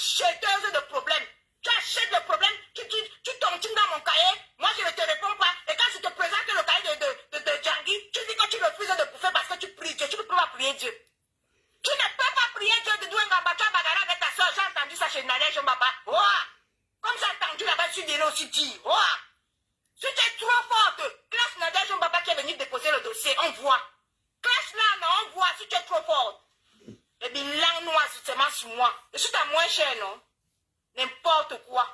acheteuse de problèmes. Tu achètes le problème, tu tontines dans mon cahier, moi je ne te réponds pas. Et quand je te présente le cahier de Djangui, tu dis que tu refuses de bouffer parce que tu pries Dieu. Tu ne peux pas prier Dieu. Tu ne peux pas prier Dieu de Douengamba. Tu as bagarré avec ta soeur. J'ai entendu ça chez Nadège Mbaba. Comme j'ai entendu là-bas, je suis venu aussi dire. Si tu es trop forte, classe Nadège Mbaba qui est venu déposer le dossier, on voit. Classe là, non, on voit si tu es trop forte. Et bien, langue noire, c'est seulement sur moi. Je suis ta moins chère, non? N'importe quoi.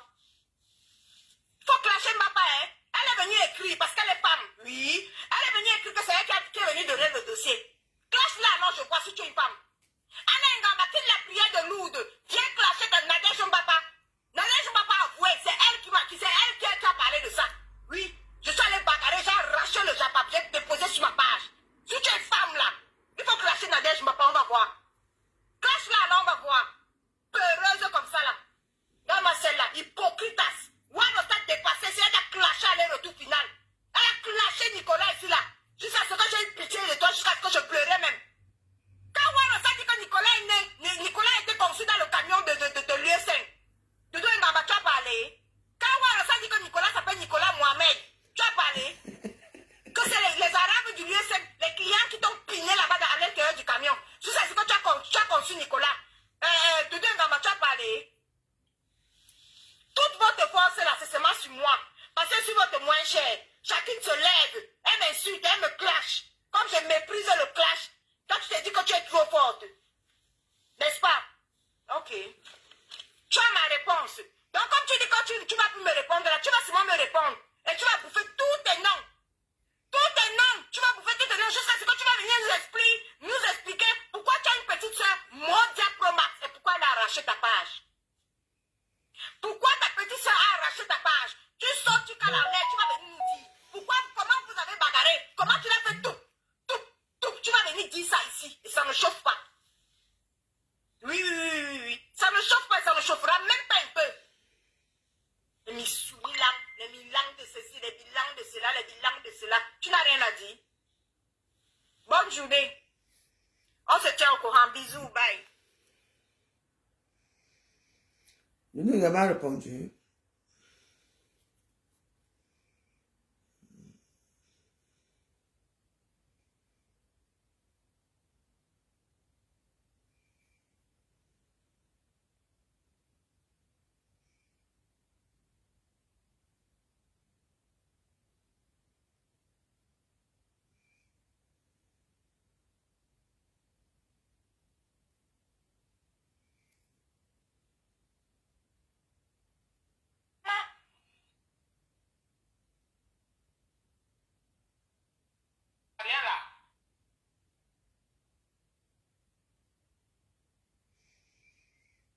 Il faut clasher Mbaba, hein? Elle est venue écrire parce qu'elle est femme. Oui. Elle est venue écrire que c'est elle qui est venue donner le dossier. Classe là, non, je vois si tu es une femme. Anna Ngamba, qui l'a prière de Lourdes, viens clasher de Nadège Mbaba. Nadège Mbaba a avoué, c'est elle qui a parlé de ça. Oui. Je suis allé bagarrer, j'ai arraché le Japap, j'ai déposé sur ma page. Si tu es une femme là, il faut clasher Nadège Mbaba, on va voir. Clash là, on va voir. Peureuse comme ça là. Dans ma celle-là, hypocritasse. One of that dépassé, c'est elle a clashé à l'aller-retour final. Elle a clashé Nicolas ici là. Jusqu'à ce que j'ai eu pitié de toi, jusqu'à ce que je pleurais même. Quand One of that dit que Nicolas est né, Nicolas a été conçu dans le camion de l'USN. De Douengamba, tu as parlé. Quand One of that dit que Nicolas s'appelle Nicolas Mohamed, tu as parlé. Que c'est les Arabes du l'USN, les clients qui t'ont piné là-bas à l'intérieur du camion. Jusqu'à ce que tu as conçu Nicolas. De Douengamba, tu as parlé. Toute votre force là, c'est seulement sur moi. Parce que sur votre moins cher, chacune se lève, elle m'insulte, elle me clash. Comme je méprise le clash, toi tu te dis que tu es trop forte. N'est-ce pas? Ok. Tu as ma réponse. Donc comme tu dis que tu vas plus me répondre là, tu vas seulement me répondre. Et tu vas bouffer tous tes noms. Tous tes noms. Tu vas bouffer tous tes noms jusqu'à ce que tu vas venir nous expliquer pourquoi tu as une petite soeur, Modia Promax, et pourquoi elle a arraché ta page. Pourquoi ta petite soeur a arraché ta page? Tu sors, tu cales en l'air, tu vas venir nous dire. Pourquoi, comment vous avez bagarré? Comment tu l'as fait tout? Tu vas venir dire ça ici. Et ça ne chauffe pas. Oui. Ça ne chauffe pas, ça ne chauffera même pas un peu. Les milans de ceci, les bilans de cela, les bilans de cela. Tu n'as rien à dire. Bonne journée. On se tient au courant. Bisous, bye. Je n'ai jamais répondu.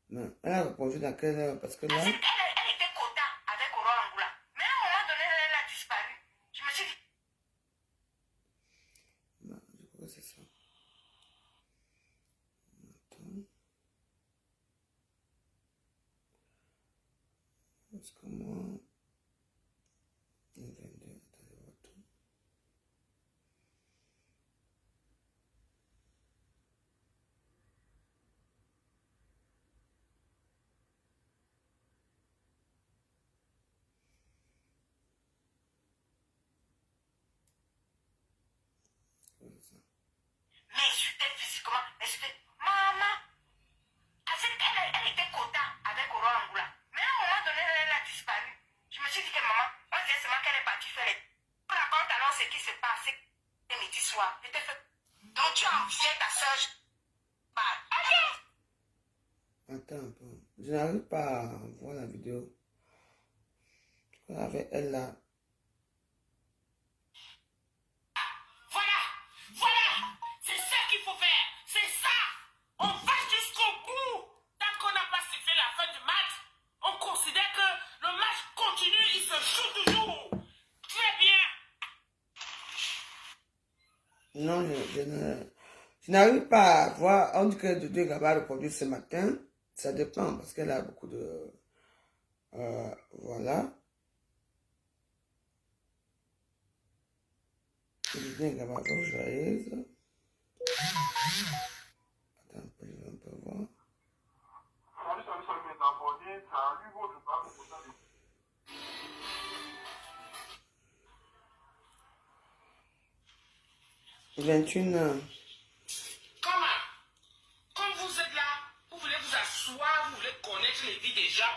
Non, elle a répondu dans quelle heure? Parce que là... Elle était contente avec Aurore Angoula. Mais à un moment donné, elle a disparu. Je me suis dit... Non, je crois que c'est ça. Attends. Parce que moi... Le 22, attendez, retour. M'insulter physiquement, m'insulter. Maman, elle était contente avec Aurore Angoula. Mais à un moment donné, elle a disparu. Je me suis dit que maman, on disait seulement qu'elle est partie faire les... Raconte alors ce qui se passe le midi soir. Donc tu as envié ta soeur. Attends un peu. Je n'arrive pas à voir la vidéo. Avec elle là. Voilà, c'est ça qu'il faut faire, c'est ça. On va jusqu'au bout. Tant qu'on n'a pas sifflé la fin du match, on considère que le match continue, il se joue toujours. Très bien. Non, je n'arrive pas à voir. On dit que Doudou Gaba a répondu ce matin. Ça dépend parce qu'elle a beaucoup de... voilà. Doudou Gaba, joyeuse. Attends un peu, je vais un peu voir. 21 ans. Comment? Comme vous êtes là, vous voulez vous asseoir, vous voulez connaître les vies des gens.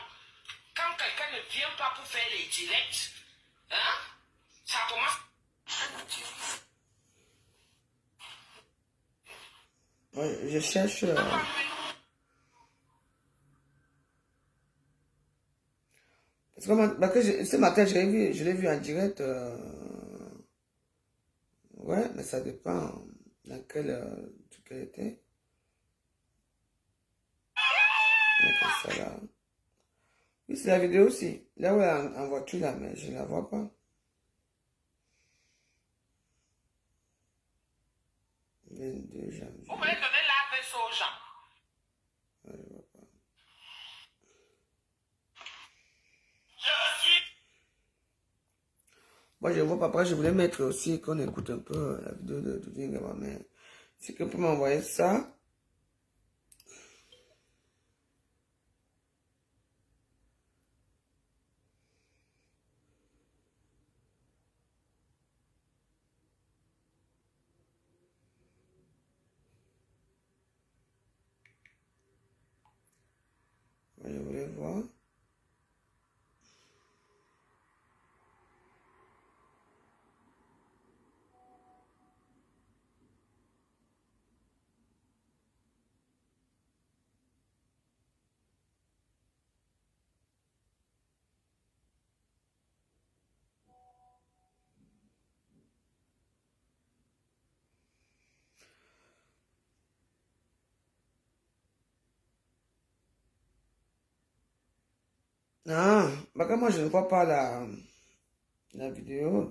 Quand quelqu'un ne vient pas pour faire les directs, hein? Ça commence. Ouais, je cherche. Parce que ce matin, je l'ai vu en direct. Ouais, mais ça dépend dans quel truc elle était. Ok, ça là. Oui, c'est la vidéo aussi. Là où elle est en voiture, là, mais je ne la vois pas. 22 janvier. Vous voulez donner l'adresse aux gens. Ouais, je vois pas. Je suis. Moi, je vois pas. Après, je voulais mettre aussi qu'on écoute un peu la vidéo de Dingaba, mais c'est que pour m'envoyer ça. Ouais, je voulais voir. Ah, bah, moi, je ne vois pas la vidéo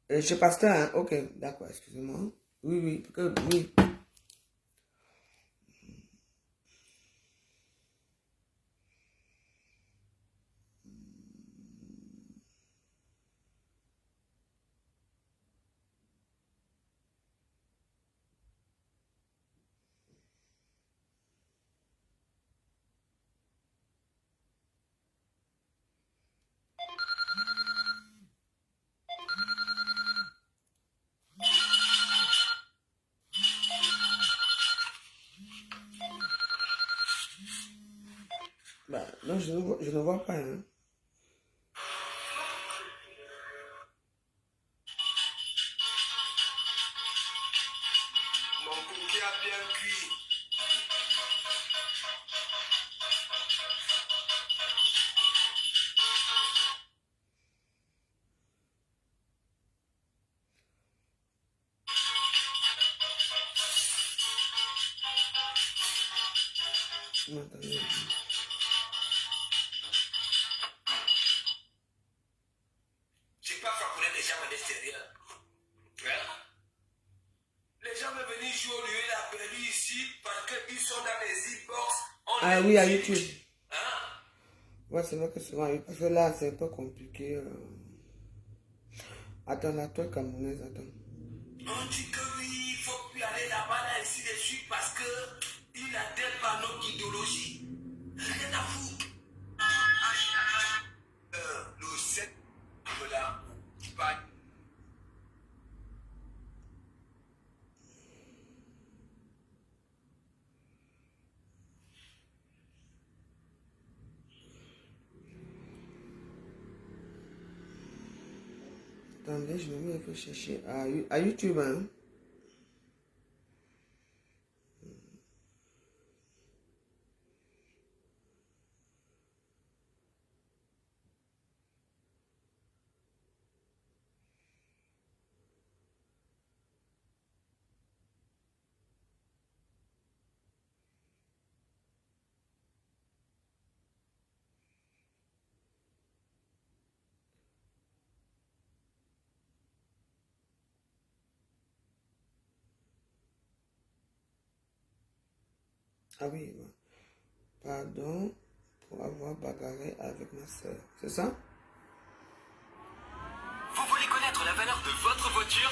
de. Chez Pasteur, hein? Ok, d'accord, excusez-moi. Oui, oui, oui. Bah, non, je ne vois pas, hein. Mon cookie a bien cuit. Non, attendez. J'ai pas frappé les gens à l'extérieur. Hein? Les gens veulent venir jouer au lieu il a perdu ici parce qu'ils sont dans les e-box. Ah oui, à YouTube. Hein? Ouais, c'est vrai que souvent, parce que là, c'est un peu compliqué. Attends, la toile camerounaise, attends. On dit que oui, il faut plus aller là-bas, là, ainsi de suite, parce que il n'adhère pas à notre idéologie. Rien à foutre. Le 7, là, pas. Attendez, je vais me chercher à YouTube, hein. Ah oui, bon. Pardon pour avoir bagarré avec ma soeur. C'est ça? Vous voulez connaître la valeur de votre voiture?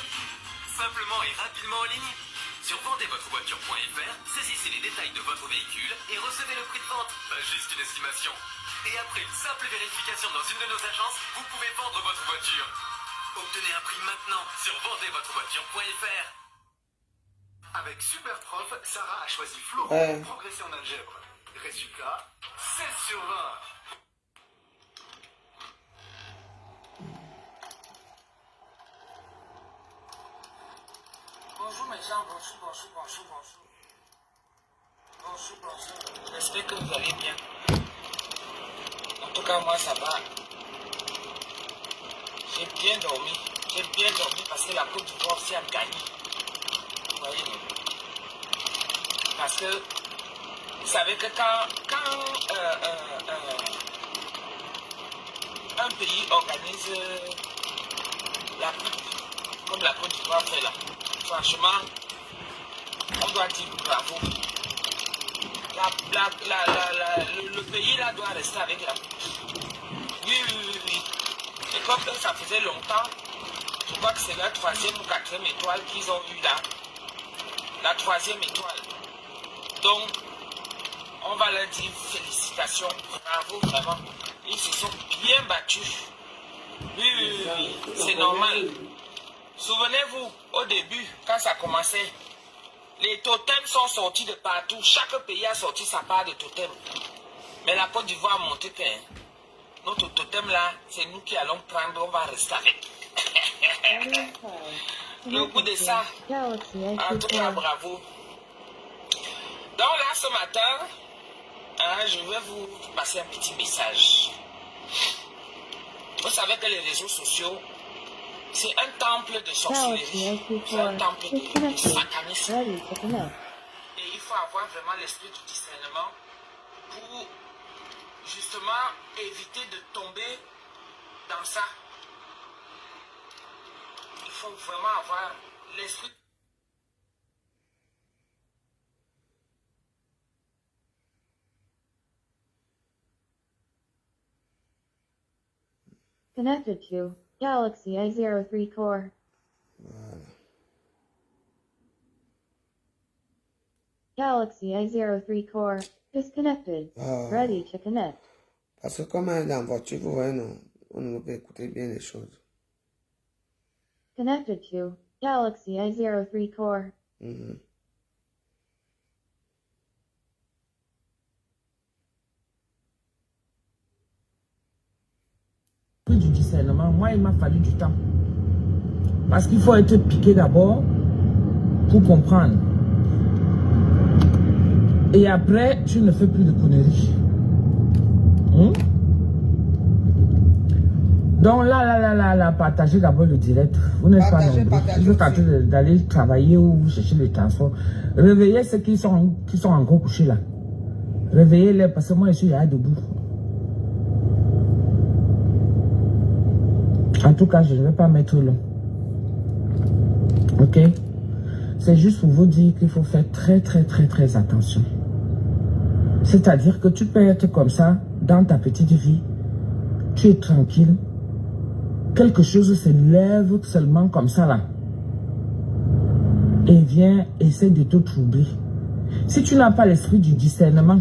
Simplement et rapidement en ligne. Sur vendezvotrevoiture.fr, saisissez les détails de votre véhicule et recevez le prix de vente, pas juste une estimation. Et après une simple vérification dans une de nos agences, vous pouvez vendre votre voiture. Obtenez un prix maintenant sur vendezvotrevoiture.fr. Avec Superprof, Sarah a choisi Flo pour progresser en algèbre. Résultat, 16 sur 20. Bonjour mes gens, bonjour. J'espère que vous allez bien. En tout cas, moi ça va. J'ai bien dormi parce que la Côte d'Ivoire aussi a gagné. Vous voyez, non? Parce que vous savez que quand un pays organise la coupe, comme la Côte d'Ivoire fait là, franchement, on doit dire bravo. Le pays là doit rester avec la coupe. Oui. Et comme ça faisait longtemps, je crois que c'est la 3e ou 4e étoile qu'ils ont eu là. La 3e étoile. Donc, on va leur dire félicitations, bravo vraiment. Ils se sont bien battus. Oui, c'est normal. Souvenez-vous, au début, quand ça commençait, les totems sont sortis de partout. Chaque pays a sorti sa part de totem. Mais la Côte d'Ivoire a montré que notre totem là, c'est nous qui allons prendre, on va rester avec. Le goût de ça, en tout cas, bravo. Donc là, ce matin, je vais vous passer un petit message. Vous savez que les réseaux sociaux, c'est un temple de sorcellerie, c'est un temple de satanisme. Et il faut avoir vraiment l'esprit du discernement pour justement éviter de tomber dans ça. Il faut vraiment avoir l'esprit. Connected to Galaxy A03 Core. Voilà. Galaxy A03 Core is connected. Ready to connect. Parce que comme elle est en voiture, vous voyez, non, on ne peut écouter bien les choses. Connected to Galaxy A03 Core. Du discernement, moi il m'a fallu du temps. Parce qu'il faut être piqué d'abord pour comprendre. Et après, tu ne fais plus de conneries. Donc là, partagez d'abord le direct. Vous n'êtes pas nombreux. Vous êtes en train d'aller travailler ou chercher les transports. Réveillez ceux qui sont encore couchés là. Réveillez-les parce que moi je suis là debout. En tout cas, je ne vais pas mettre long. Ok? C'est juste pour vous dire qu'il faut faire très attention. C'est-à-dire que tu peux être comme ça dans ta petite vie. Tu es tranquille. Quelque chose se lève seulement comme ça là. Et vient essayer de te troubler. Si tu n'as pas l'esprit du discernement,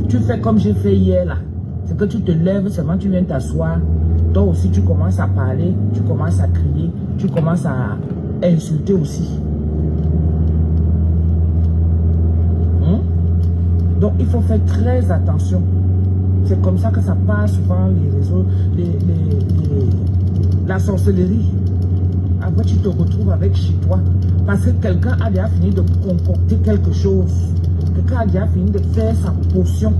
tu fais comme j'ai fait hier là. C'est que tu te lèves seulement, tu viens t'asseoir. Toi aussi tu commences à parler, tu commences à crier, tu commences à insulter aussi. Donc il faut faire très attention. C'est comme ça que ça passe souvent les réseaux, la sorcellerie. Après tu te retrouves avec chez toi. Parce que quelqu'un a déjà fini de concocter quelque chose. Quelqu'un a déjà fini de faire sa potion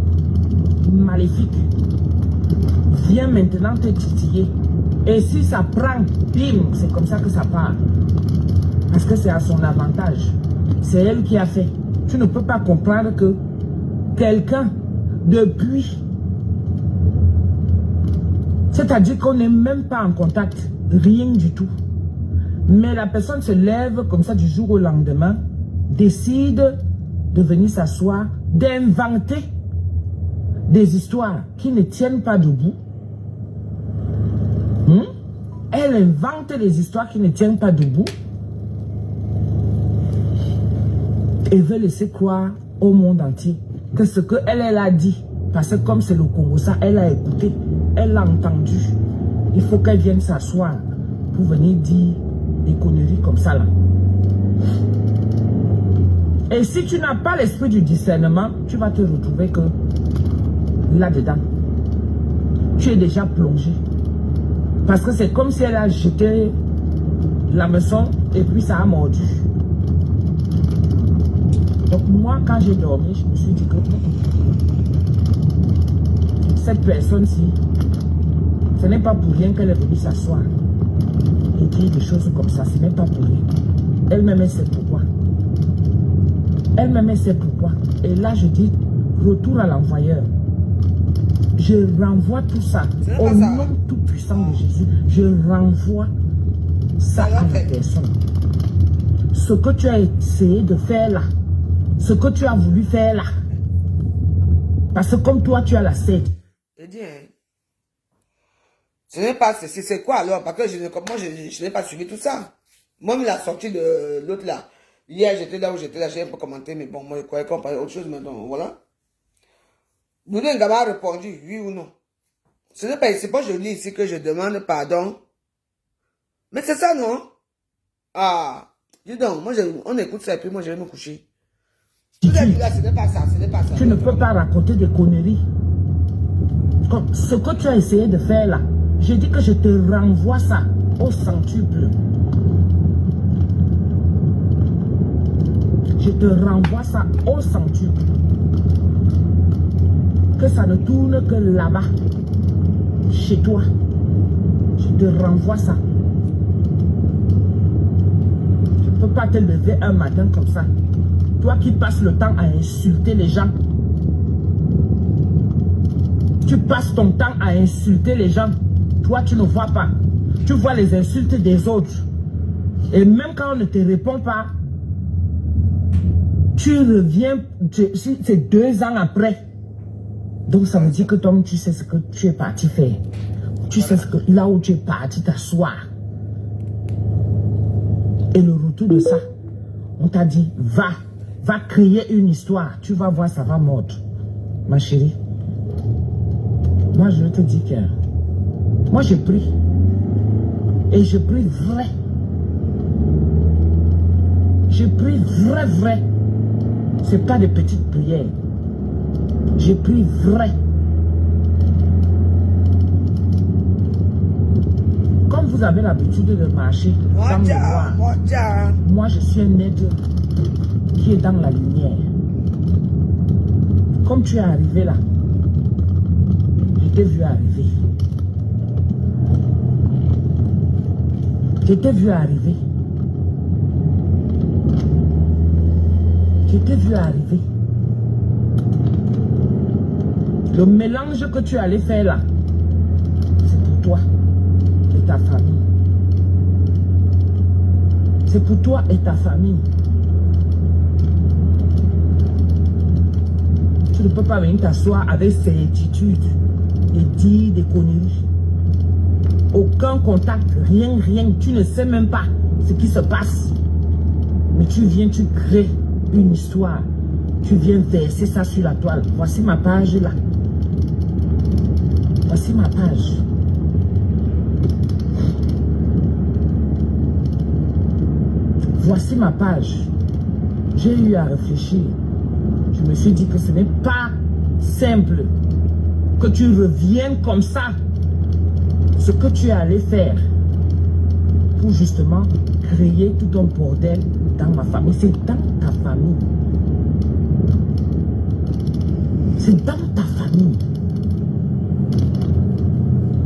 maléfique. Viens maintenant te titiller. Et si ça prend, bim, c'est comme ça que ça part. Parce que c'est à son avantage. C'est elle qui a fait. Tu ne peux pas comprendre que quelqu'un, depuis, c'est-à-dire qu'on n'est même pas en contact, rien du tout. Mais la personne se lève comme ça du jour au lendemain, décide de venir s'asseoir, d'inventer des histoires qui ne tiennent pas debout. Elle invente des histoires qui ne tiennent pas debout et veut laisser croire au monde entier que ce qu'elle a dit, parce que comme c'est le Congo, ça, elle a écouté. elle l'a entendu. Il faut qu'elle vienne s'asseoir pour venir dire des conneries comme ça là. Et si tu n'as pas l'esprit du discernement, tu vas te retrouver que là-dedans, tu es déjà plongé. Parce que c'est comme si elle a jeté la maçon et puis ça a mordu. Donc moi, quand j'ai dormi, je me suis dit que cette personne-ci, ce n'est pas pour rien qu'elle est venue s'asseoir et dire des choses comme ça. Ce n'est pas pour rien. Elle-même, elle sait pourquoi. Elle-même, elle sait pourquoi. Et là, je dis, retour à l'envoyeur. Je renvoie tout ça au nom tout puissant de Jésus. Je renvoie ça à la personne. Ce que tu as essayé de faire là, ce que tu as voulu faire là, parce que comme toi, tu as la sèche. Je dis, hein, ce n'est pas, c'est quoi alors? Parce que je n'ai pas suivi tout ça. Moi, la sortie de l'autre là. Hier, j'étais là où j'étais là, j'ai pas commenté, mais bon, moi, je croyais qu'on parlait autre chose maintenant, voilà. Boudin Gaba a répondu, oui ou non. Ce n'est pas, c'est pas joli ici que je demande pardon. Mais c'est ça, non? Ah, dis donc, moi, on écoute ça et puis moi, je vais me coucher. Tout là, ce n'est pas ça, ce n'est pas ça. Tu ne peux pas raconter des conneries. Comme ce que tu as essayé de faire là, je dis que je te renvoie ça au centuple. Je te renvoie ça au centuple. Que ça ne tourne que là-bas, chez toi. Je te renvoie ça. Tu ne peux pas te lever un matin comme ça. Toi qui passes le temps à insulter les gens. Tu passes ton temps à insulter les gens. Toi, tu ne vois pas. Tu vois les insultes des autres. Et même quand on ne te répond pas, tu reviens, c'est 2 ans après. Donc ça veut dire que toi, tu sais ce que tu es parti faire. Tu sais ce que, là où tu es parti t'asseoir. Et le retour de ça, on t'a dit, va créer une histoire. Tu vas voir, ça va mordre. Ma chérie, moi je te dis que moi je prie. Et je prie vrai. Je prie vrai. C'est pas des petites prières. Je prie vrai. Comme vous avez l'habitude de marcher dans le noir, moi je suis un être qui est dans la lumière. Comme tu es arrivé là, je t'ai vu arriver. Je t'ai vu arriver. Je t'ai vu arriver. Le mélange que tu allais faire là, c'est pour toi et ta famille. C'est pour toi et ta famille. Tu ne peux pas venir t'asseoir avec certitude et dire des conneries. Aucun contact, rien. Tu ne sais même pas ce qui se passe. Mais tu viens, tu crées une histoire. Tu viens verser ça sur la toile. Voici ma page là. Voici ma page. Voici ma page. J'ai eu à réfléchir. Je me suis dit que ce n'est pas simple que tu reviennes comme ça. Ce que tu es allé faire pour justement créer tout un bordel dans ma famille. C'est dans ta famille. C'est dans ta famille.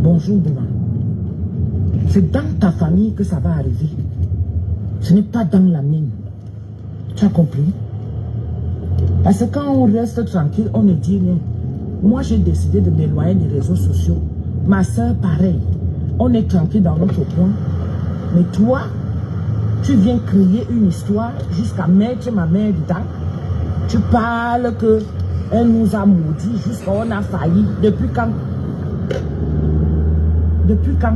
Bonjour, Bouba. C'est dans ta famille que ça va arriver. Ce n'est pas dans la mienne. Tu as compris? Parce que quand on reste tranquille, on ne dit rien. Moi, j'ai décidé de m'éloigner des réseaux sociaux. Ma soeur, pareil. On est tranquille dans notre coin. Mais toi, tu viens créer une histoire jusqu'à mettre ma mère dedans. Tu parles que elle nous a maudits jusqu'à on a failli. Depuis quand? Depuis quand?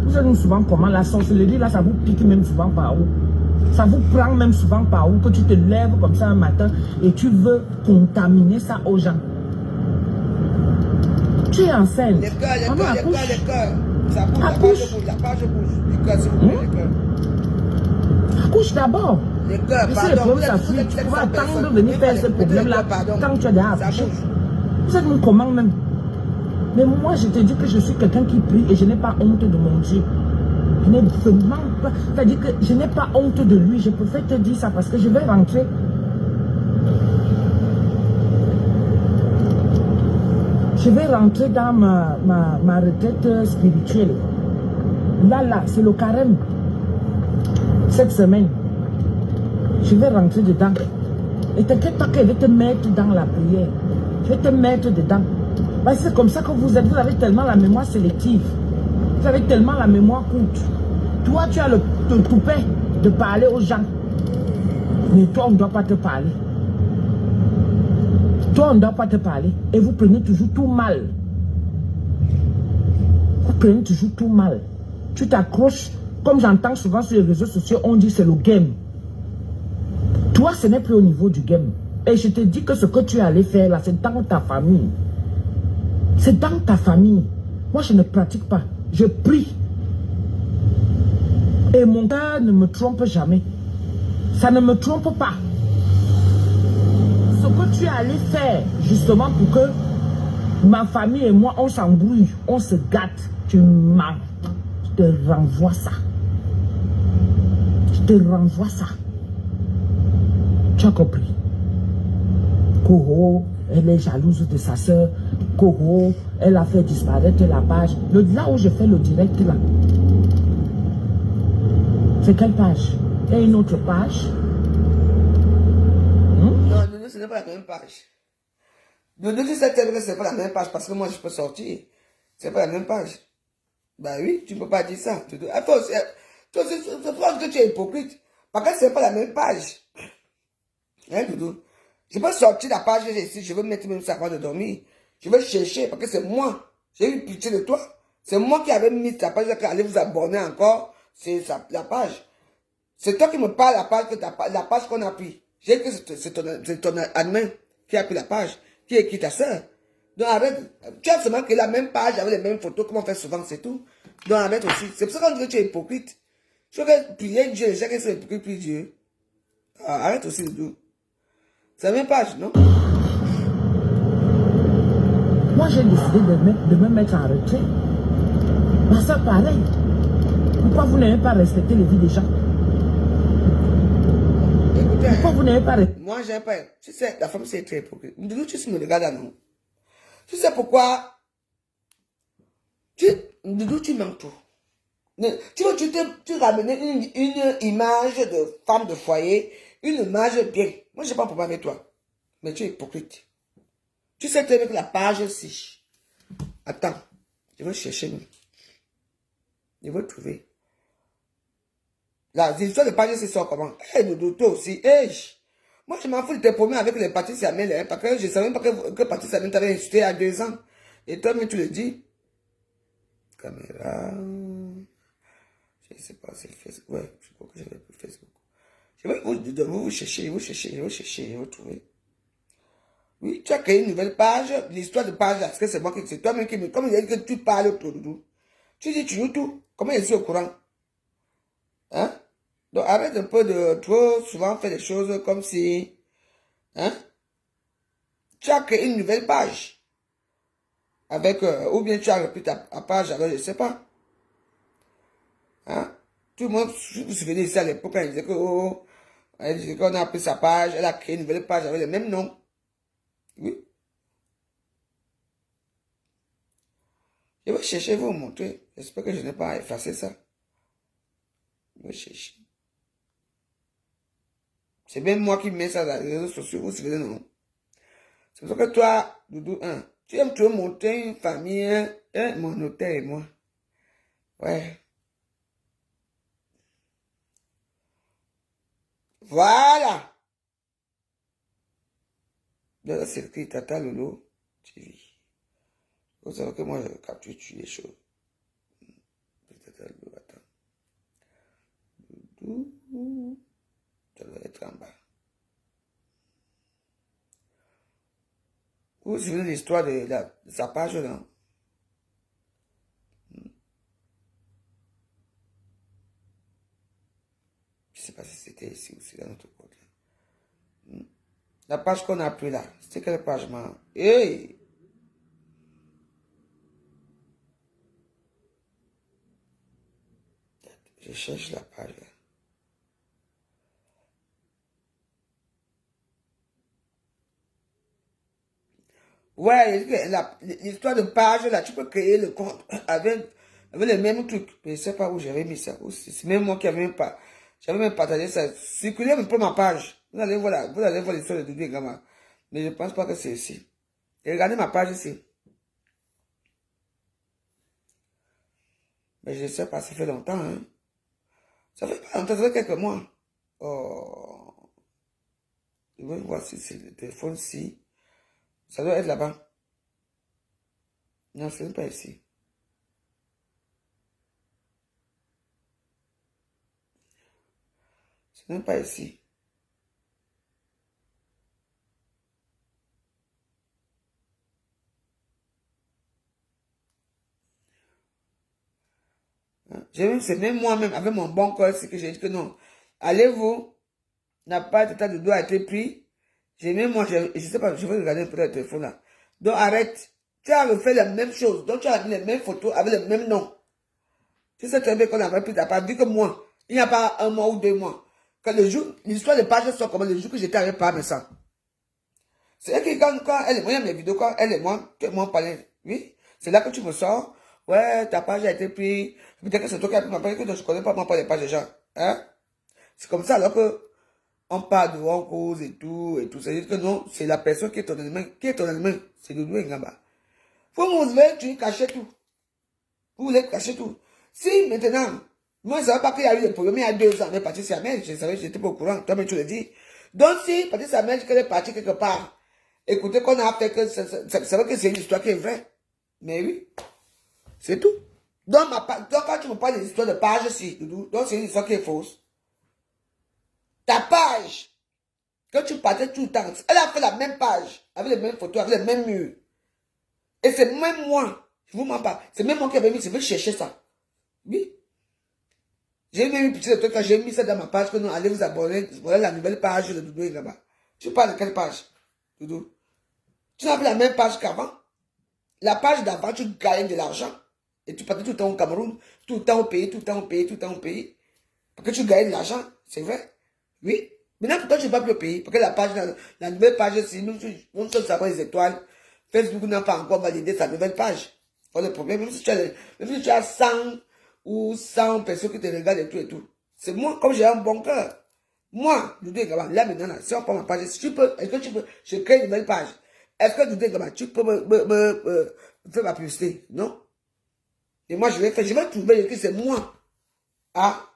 Vous savez souvent comment la sorcellerie, là, ça vous pique même souvent par où? Ça vous prend même souvent par où? Que tu te lèves comme ça un matin et tu veux contaminer ça aux gens. Tu es enceinte. Les cœurs, les Maman cœurs, les accouche. cœurs, les cœurs. Ça bouge, Accouche. la page bouge. Les cœurs, s'il vous plaît, les cœurs. Accouche d'abord. Les cœurs, Mais si le pardon. problème s'affine, tu pourras attendre de venir faire ce problème-là quand tu as déjà Ça accouché. bouge. Vous êtes mon comment même. Mais moi, je te dis que je suis quelqu'un qui prie et je n'ai pas honte de mon Dieu. Je n'ai vraiment pas... C'est-à-dire que je n'ai pas honte de lui. Je préfère te dire ça parce que je vais rentrer. Je vais rentrer dans ma retraite spirituelle. Là, c'est le carême. Cette semaine, je vais rentrer dedans. Et t'inquiète pas qu'elle va te mettre dans la prière. Je vais te mettre dedans. Parce que c'est comme ça que vous êtes. Vous avez tellement la mémoire sélective. Vous avez tellement la mémoire courte. Toi, tu as le toupet de parler aux gens. Mais toi, on ne doit pas te parler. Toi, on ne doit pas te parler. Et vous prenez toujours tout mal. Vous prenez toujours tout mal. Tu t'accroches. Comme j'entends souvent sur les réseaux sociaux, on dit c'est le game. Toi, ce n'est plus au niveau du game. Et je te dis que ce que tu es allé faire là, c'est dans ta famille. C'est dans ta famille. Moi, je ne pratique pas. Je prie. Et mon cœur ne me trompe jamais. Ça ne me trompe pas. Ce que tu es allé faire, justement, pour que ma famille et moi, on s'embrouille, on se gâte. Tu mens. Je te renvoie ça. Je te renvoie ça. Tu as compris? Koro, elle est jalouse de sa soeur. Koro, elle a fait disparaître la page. Là où je fais le direct là. C'est quelle page? Et une autre page? Non, Doudou, ce n'est pas la même page. Doudou, tu sais que ce n'est pas la même page parce que moi, je peux sortir. Ce n'est pas la même page. Bah oui, tu ne peux pas dire ça. Doudou. Attends, toi, je pense que tu es hypocrite. Parce que ce n'est pas la même page. Hein, Doudou? Je peux sortir la page ici, je veux mettre même ça avant de dormir. Je veux chercher parce que c'est moi. J'ai eu pitié de toi. C'est moi qui avais mis ta page, qui allait vous abonner encore. C'est la page. C'est toi qui me parles la page, la page qu'on a pris. J'ai que c'est ton admin qui a pris la page, qui a écrit ta soeur. Donc arrête. Tu as seulement que la même page avec les mêmes photos, comme on fait souvent, c'est tout. Donc arrête aussi. C'est pour ça qu'on dit que tu es hypocrite. Tu veux prier Dieu, les gens qui sont hypocrites, prient Dieu. Ah, arrête aussi, Doudou. C'est la même page, non? Moi, j'ai décidé de me mettre en retrait. Ma soeur, pareil. Pourquoi vous n'avez pas respecté les vies des gens? Écoutez, pourquoi vous n'avez pas respecté? Moi, j'aime pas. Tu sais, la femme, c'est très hypocrite. Doudou, tu me regardes, non? Tu sais pourquoi? Doudou, tu manques tout. Tu ramenais une image de femme de foyer, une image bien. Moi, je n'ai pas de problème avec toi. Mais tu es hypocrite. Tu sais très bien que la page aussi. Attends, je vais chercher. Je vais trouver. L'histoire de page c'est ça comment? Hé, Doudou, toi aussi. Hey. Moi, je m'en fous de tes problèmes avec les Patrice Amel, hein, parce que je ne savais même pas que Patrice Amel t'avait insulté il y a 2 ans. Et toi, mais tu le dis. Caméra. Je ne sais pas, c'est Facebook. Ouais, je crois que j'avais plus Facebook. Je vais vous chercher, je vais trouver. Oui, tu as créé une nouvelle page, l'histoire de page, parce que c'est moi qui, c'est toi-même qui me, comme il a dit que tu parles autour de nous. Tu dis, tu joues tout. Comment je suis au courant? Hein? Donc, arrête un peu de trop souvent faire des choses comme si, hein? Tu as créé une nouvelle page. Avec, ou bien tu as repris ta page, alors je ne sais pas. Hein? Tout le monde, vous vous souvenez ici à l'époque, elle disait que, elle disait qu'on a appris sa page, elle a créé une nouvelle page avec le même nom. Oui. Je vais chercher, vous montrer. J'espère que je n'ai pas effacé ça. Je vais chercher. C'est même moi qui mets ça dans les réseaux sociaux, vous savez, non? C'est pour ça que toi, Doudou, hein, tu aimes trop monter une famille, hein, mon hôtel et moi. Ouais. Voilà. Là, c'est écrit Tata Lolo TV. Vous savez que moi, je capture les choses. Tata Lolo, attends. Doudou. Ça doit être en bas. Vous vous souvenez de l'histoire de sa page, là? sais pas si c'était ici ou c'est dans notre côté. La page qu'on a pris là, c'était quelle page, man? Hey! Je cherche la page là. Ouais, l'histoire de page là, tu peux créer le compte avec les mêmes trucs. Mais je sais pas où j'avais mis ça. C'est même moi qui avais même pas. J'avais même partagé ça. Circulez un peu ma page. Vous allez voir l'histoire de Doudou et Gama. Mais je pense pas que c'est ici. Et regardez ma page ici. Mais je sais pas, ça fait longtemps, hein. Ça fait pas longtemps, ça fait quelques mois. Oh. Je vais voir si c'est le téléphone-ci. Ça doit être là-bas. Non, ce n'est pas ici. Ce n'est pas ici. C'est même moi-même, avec mon bon cœur, c'est que j'ai dit que non. Allez-vous, n'a pas de temps de doigt a été pris. J'ai même moi, je sais pas, je vais regarder un peu le téléphone là. Donc arrête. Tu as refait la même chose. Donc tu as mis les mêmes photos avec le même nom. Tu sais très bien qu'on avait pris ta part. Dis que moi, il n'y a pas un mois ou 2 mois. Quand le jour, l'histoire de page sort comme le jour que j'étais avec Pam et ça. C'est que quand elle et moi, il y a mes vidéos, quand elle et moi, que moi on parlait, oui, c'est là que tu me sors. Ouais, ta page a été prise. Peut-être que c'est toi qui as pris ma page, que je ne connais pas, moi, pas les pages des gens. Hein? C'est comme ça, alors que on parle de on cause et tout. C'est-à-dire que non, c'est la personne qui est ton ennemi. Qui est ton ennemi? C'est Doudou Ngaba. Vous voulez, tu caches tout. Vous voulez cacher tout. Si maintenant, moi, je ne savais pas qu'il y a eu des problèmes il y a 2 ans avec Patricia Mel, je savais, j'étais pas au courant, toi-même tu le dis. Donc si Patricia Mel, qu'elle est partie quelque part, écoutez qu'on a fait que, c'est vrai que c'est une histoire qui est vraie. Mais oui, c'est tout. Donc quand tu me parles des histoires de page, si, Doudou, donc c'est une histoire qui est fausse. Ta page, que tu partais tout le temps, elle a fait la même page, avec les mêmes photos, avec les mêmes murs. Et c'est même moi, je vous mens pas, c'est même moi qui avais mis, je vais chercher ça. Oui. J'ai même eu petit de toi quand j'ai mis ça dans ma page, que nous allez vous abonner, voilà la nouvelle page de Doudou là-bas. Tu parles de quelle page, Doudou? Tu n'as plus la même page qu'avant. La page d'avant, tu gagnais de l'argent. Et tu partais tout le temps au Cameroun, tout le temps au pays, tout le temps au pays, tout le temps au pays. Parce que tu gagnais de l'argent, c'est vrai. Oui. Maintenant, pourquoi tu ne vas plus au pays? Parce que la page, la nouvelle page, c'est nous sommes savoir les étoiles. Facebook n'a pas encore validé sa nouvelle page. Pas le problème, même si tu as 100 ou 100 personnes qui te regardent et tout. C'est moi, comme j'ai un bon cœur. Moi, Doudou Ngaba, là maintenant, si on prend ma page, est-ce que tu peux, je crée une nouvelle page. Est-ce que Doudou Ngaba, tu peux me faire ma publicité? Non. Et moi, je vais trouver que c'est moi. Ah.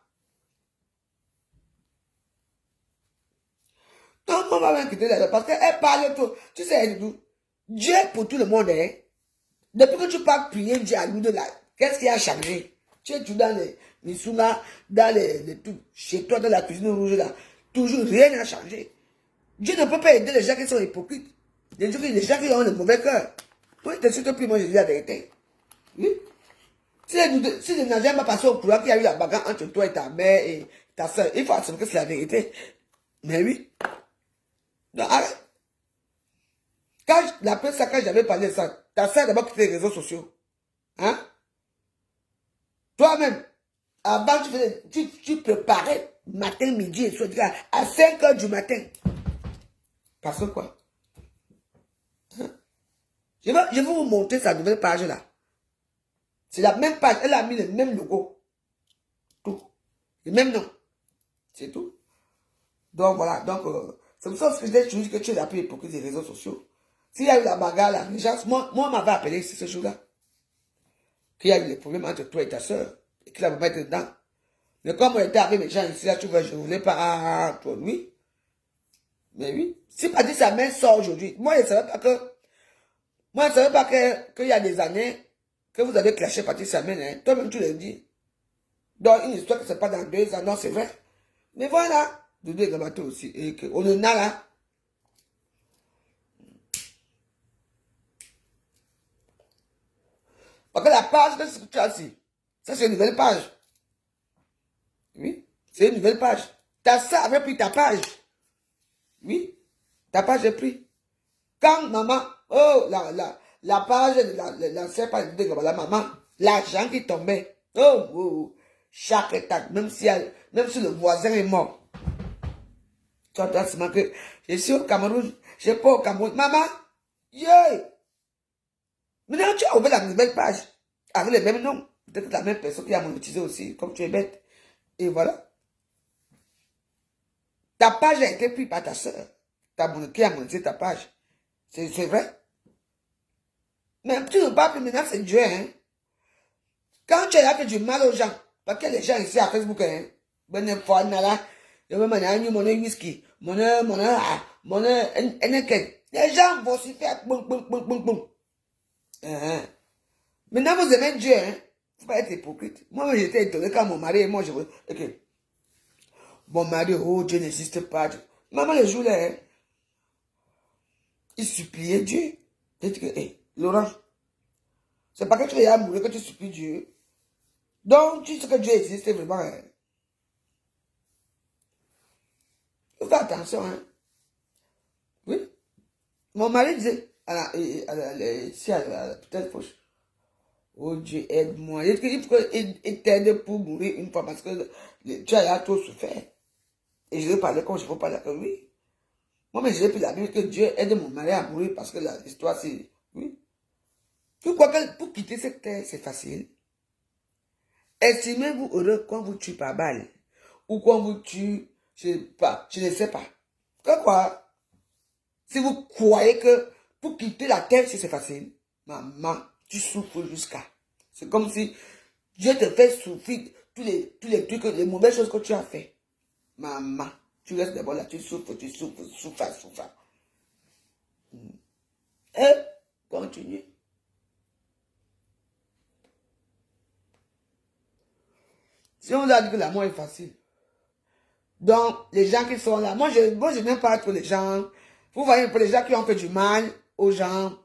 Non, moi, ma mère quitter là, parce qu'elle parle tout. Tu sais, Doudou, Dieu pour tout le monde, hein. Depuis que tu parles prier Dieu à nous de là, qu'est-ce qui a changé? Tu es tout dans les Missoula, dans les tout, chez toi, dans la cuisine rouge là, toujours rien n'a changé. Dieu ne peut pas aider les gens qui sont hypocrites. Les gens qui ont le mauvais cœur. Toi, tu te plus, moi je dis la vérité. Oui? Si je n'avais pas passé au courant qu'il y a eu la bagarre entre toi et ta mère et ta soeur, il faut accepter que c'est la vérité. Mais oui. Donc arrête. Après ça, quand j'avais parlé de ça, ta soeur d'abord quitté les réseaux sociaux. Hein? Toi-même, avant, tu préparais matin, midi et soir, à 5 h du matin. Parce que quoi? Hein? Je vais vous montrer sa nouvelle page là. C'est la même page, elle a mis le même logo. Tout. Le même nom. C'est tout. Donc voilà, donc c'est pour ça que je dis que tu es la plus hypocrite des réseaux sociaux. S'il y a eu la bagarre là, les gens, moi on m'avait appelé ce jour-là. Qu'il y a eu des problèmes entre toi et ta soeur. Et qu'il a me mettre dedans. Mais comme on était avec les gens ici, là, tu vois, je ne voulais pas toi, oui. Mais oui. Si Patricia Mel sort aujourd'hui, moi je ne savais pas que. Moi je ne savais pas qu'il y a des années que vous avez clashé Patricia Mel, hein. Toi-même tu le dis. Donc une histoire que ce n'est pas dans 2 ans, non, c'est vrai. Mais voilà. Doudou Ngaba aussi. Et on en a là. Parce que la page de ce que tu as ici, ça c'est une nouvelle page. Oui, c'est une nouvelle page. Ta soeur avait pris ta page. Oui, ta page est prise. Quand maman, oh, la page, la soeur pas de la maman, l'argent qui tombait. Oh, oh, oh. Chaque étape, même si le voisin est mort. Tu entends seulement que je suis au Cameroun, je suis pas au Cameroun. Maman, yeah! Maintenant, tu as ouvert la nouvelle page avec les mêmes noms. Peut-être la même personne qui a monétisé aussi, comme tu es bête. Et voilà. Ta page a été prise par ta soeur. Qui a monétisé ta page. C'est vrai. Mais tu ne peux pas plus maintenant, c'est Dieu. Hein? Quand tu as fait du mal aux gens, parce que les gens ici à Facebook, hein, ben n'importe là, je veux mon whisky, mon les gens vont se faire boum, boum, boum, boum, boum. Maintenant, vous aimez Dieu, hein? Faut pas être hypocrite. Moi, j'étais étonné quand mon mari et moi, je ok. Mon mari, oh, Dieu n'existe pas. Maman, le jour là, hein, il suppliait Dieu. Il dit que, hé, Laurent, c'est pas que tu vas mourir que tu supplies Dieu. Donc, tu sais que Dieu existe vraiment. Hein. Faut faire attention, hein. Oui. Mon mari disait, ici, à la petite fauche, oh Dieu, aide-moi. Il faut qu'il t'aide pour mourir une fois parce que tu as trop souffert. Et je vais parler comme je veux parler avec lui. Moi, mais j'ai pris la Bible que Dieu aide mon mari à mourir parce que l'histoire, c'est... Oui. Tu crois que pour quitter cette terre, c'est facile? Estimez-vous heureux quand vous tuez par balle ou quand vous tuez, je ne sais pas. Quoi? Si vous croyez que pour quitter la terre, c'est facile, maman, tu souffres jusqu'à. C'est comme si Dieu te fait souffrir tous les trucs, les mauvaises choses que tu as fait. Maman, tu restes d'abord là, tu souffres. Et continue. Si on a dit que la mort est facile. Donc, les gens qui sont là, moi je n'aime pas trop les gens. Vous voyez un peu les gens qui ont fait du mal aux gens.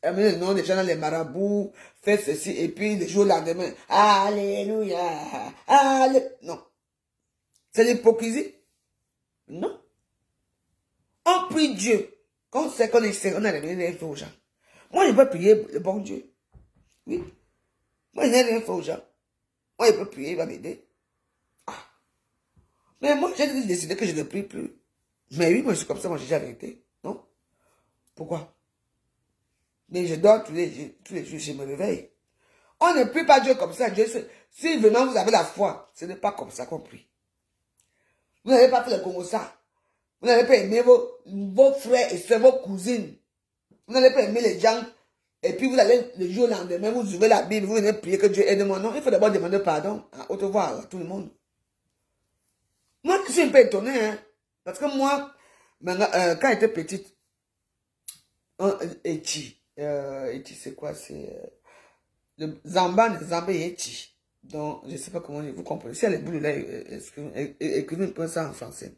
Amener le nom des gens dans les marabouts, faire ceci, et puis le jour lendemain, alléluia, alléluia. Non. C'est l'hypocrisie. Non. On prie Dieu. Quand on sait qu'on est on a rien fait aux gens. Moi, je peux prier le bon Dieu. Oui. Moi, je n'ai rien fait aux gens. Moi, je peux prier, il va m'aider. Ah. Mais moi, j'ai décidé que je ne prie plus. Mais oui, moi, je suis comme ça, moi, j'ai déjà arrêté. Non? Pourquoi? Mais je dors tous les jours, je me réveille. On ne prie pas Dieu comme ça. Dieu, si vraiment vous avez la foi, ce n'est pas comme ça qu'on prie. Vous n'avez pas fait le Congo ça. Vous n'avez pas aimé vos frères et soeurs, vos cousines. Vous n'avez pas aimé les gens. Et puis vous allez le jour au lendemain, vous ouvrez la Bible, vous venez prier que Dieu aide-moi. Non, il faut d'abord demander pardon à haute voix à tout le monde. Moi, je suis un peu étonné, hein. Parce que moi, quand j'étais petite, Eti, c'est quoi? C'est le Zamba et Eti. Donc, je ne sais pas comment vous comprenez. Si elle est boule là, écrivez un peu ça en français.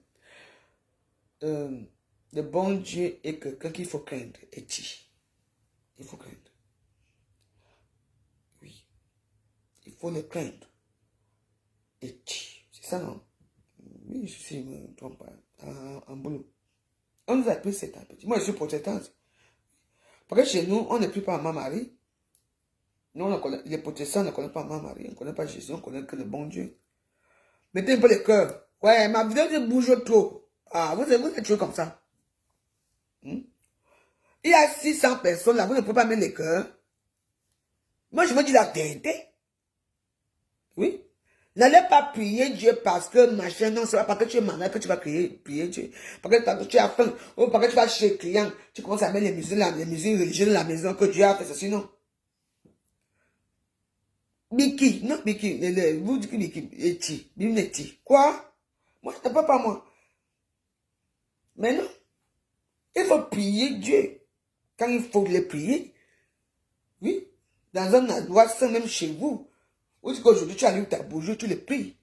Le bon Dieu est quelqu'un qu'il faut craindre. Eti. Il faut craindre. Oui. Il faut le craindre. Eti. C'est ça, non? Oui, je ne me trompe pas. En boulot. On nous a appris cet petit. Moi, je suis protestante. Parce que chez nous, on ne prie pas à Marie. Nous, les protestants ne connaissent pas Marie. On ne connaît pas Jésus, on ne connaît que le bon Dieu. Mettez un peu le cœur. Ouais, ma vidéo bouge trop. Ah, vous êtes toujours comme ça. Il y a 600 personnes là, vous ne pouvez pas mettre le cœur. Moi, je me dis la vérité. Oui. N'allez pas prier Dieu parce que machin, non, c'est pas parce que tu es malade que tu vas prier Dieu. Parce que tu as faim, ou parce que tu vas chez le client, tu commences à mettre les musiques religieuses dans la maison que Dieu a fait ceci, non. Biki, non, Biki, vous dites Biki, Eti, Bimneti. Quoi? Moi, je ne peux pas moi. Mais non. Il faut prier Dieu. Quand il faut le prier, oui, dans un endroit saint, même chez vous. Ou dit qu'aujourd'hui tu allumes ta bougie, tu le pries.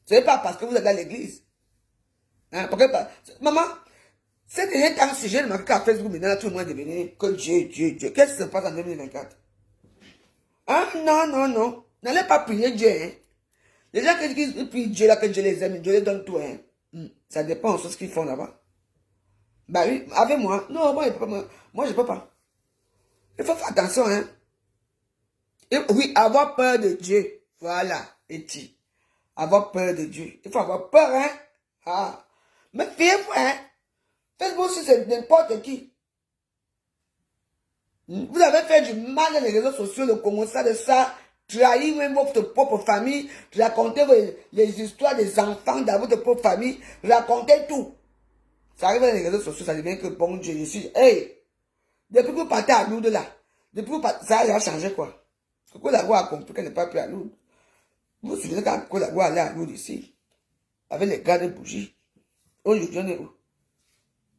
Ce n'est pas parce que vous êtes dans l'église. Hein, maman, c'est dernier temps, si j'ai remarqué qu'à Facebook, maintenant, tout le monde est devenu que Dieu. Qu'est-ce qui se passe en 2024? Ah, non. N'allez pas prier Dieu. Hein. Les gens qui prient Dieu là, que Dieu les aime, Dieu les donne tout. Hein. Ça dépend de ce qu'ils font là-bas. Bah oui, avec moi. Non, moi, je peux pas. Il faut faire attention. Hein. Et, oui, avoir peur de Dieu. Voilà, Eti. Avoir peur de Dieu. Il faut avoir peur. Hein. Ah. Mais fiez-vous. Hein. Facebook, c'est n'importe qui. Vous avez fait du mal dans les réseaux sociaux, le Congo, ça, de ça, trahir même votre propre famille, raconter les histoires des enfants dans votre propre famille, raconter tout. Ça arrive dans les réseaux sociaux, ça devient que bon Dieu, je suis, hey, depuis que vous partez à Lourdes là, depuis que vous partez, ça a changé quoi. Pourquoi la voix a compris qu'elle n'est pas plus à Lourdes. Vous vous souvenez quand la voix allait à Lourdes ici, avec les gars de bougies. Aujourd'hui, on est où?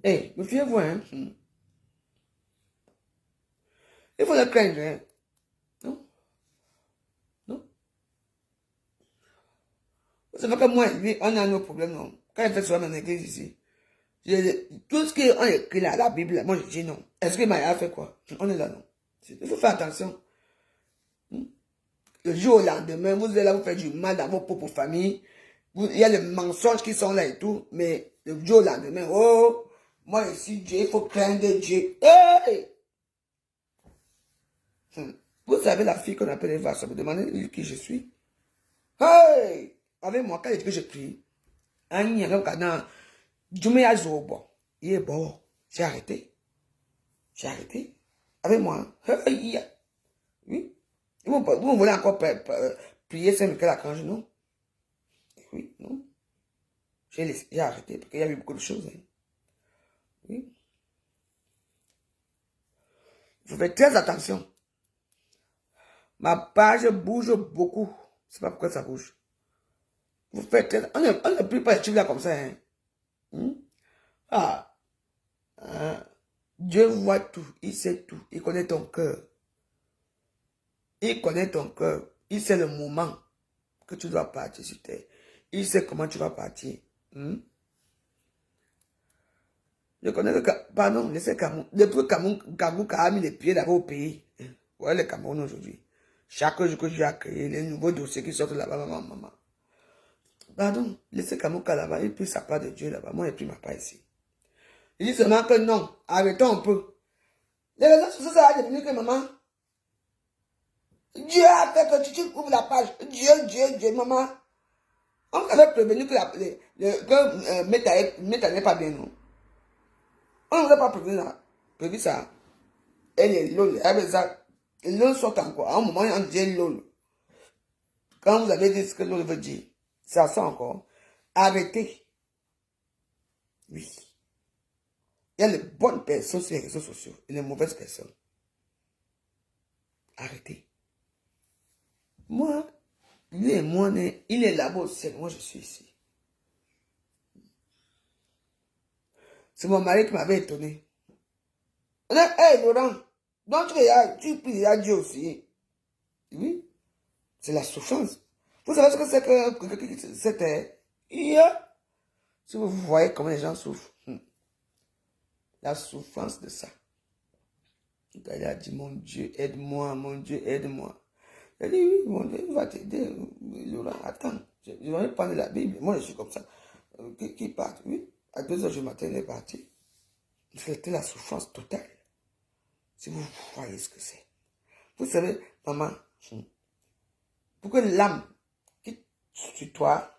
Hey, me fiez-vous, hein? Il faut le craindre, hein? Non? Non? Vous savez que moi, lui, on a nos problèmes, non? Quand il fait souvent dans l'église ici, tout ce qu'on écrit là, la Bible, moi je dis non. Est-ce que Maya a fait quoi? On est là, non? Il faut faire attention. Le jour au lendemain, vous allez là, vous faites du mal dans vos propres familles. Il y a les mensonges qui sont là et tout, mais le jour au lendemain, oh, moi ici, Dieu, il faut craindre Dieu. Hey! Vous savez la fille qu'on appelle Eva, ça me demandait qui je suis. Hey! Avec moi, quand je prie, il est bon. J'ai arrêté. J'ai arrêté. Avec moi. Oui. Vous voulez encore prier Saint-Michel-Archange, non? Oui, non. J'ai arrêté parce qu'il y a eu beaucoup de choses. Hein. Oui. Il faut faire très attention. Ma page bouge beaucoup. C'est pas pourquoi ça bouge. Vous faites très... On ne peut pas être là comme ça. Hein? Dieu voit tout. Il sait tout. Il connaît ton cœur. Il connaît ton cœur. Il sait le moment que tu dois partir sur terre. Il sait comment tu vas partir. Je connais le Cameroun. Pardon, laissez Cameroun. Depuis que Cameroun a mis les pieds d'abord au pays. Voilà le Cameroun aujourd'hui. Chaque jour que je vais créer les nouveaux dossiers qui sortent là-bas, maman. Pardon, laissez Cameroun là-bas. Il prie sa part de Dieu là-bas. Moi, je prie ma part ici. Il dit seulement que non. Arrêtons un peu. Les réseaux sociaux, ça a devenu que maman. Dieu a fait que tu ouvres la page. Dieu, maman. On avait prévenu que Meta n'est pas bien, non? On n'avait pas prévu ça. Elle est lol. Elle avait ça. Lol sort encore. À un moment, on dit lol. Quand vous avez dit ce que lol veut dire, ça sort encore. Arrêtez. Oui. Il y a les bonnes personnes sur les réseaux sociaux et les mauvaises personnes. Arrêtez. Moi, lui et moi, il est là-bas au ciel. Moi, je suis ici. C'est mon mari qui m'avait étonné. Hey, Laurent, donc tu pries à Dieu aussi. Oui, c'est la souffrance. Vous savez ce que c'est que c'était? Si vous voyez comment les gens souffrent. La souffrance de ça. Il a dit, mon Dieu, aide-moi, mon Dieu, aide-moi. Il a dit, oui, mon Dieu, il va t'aider. Laurent, attends, je vais prendre la Bible. Moi, je suis comme ça. Qui part, oui. À 2h du matin, il est parti. C'était la souffrance totale. Si vous voyez ce que c'est. Vous savez, maman, pourquoi l'âme qui sur toi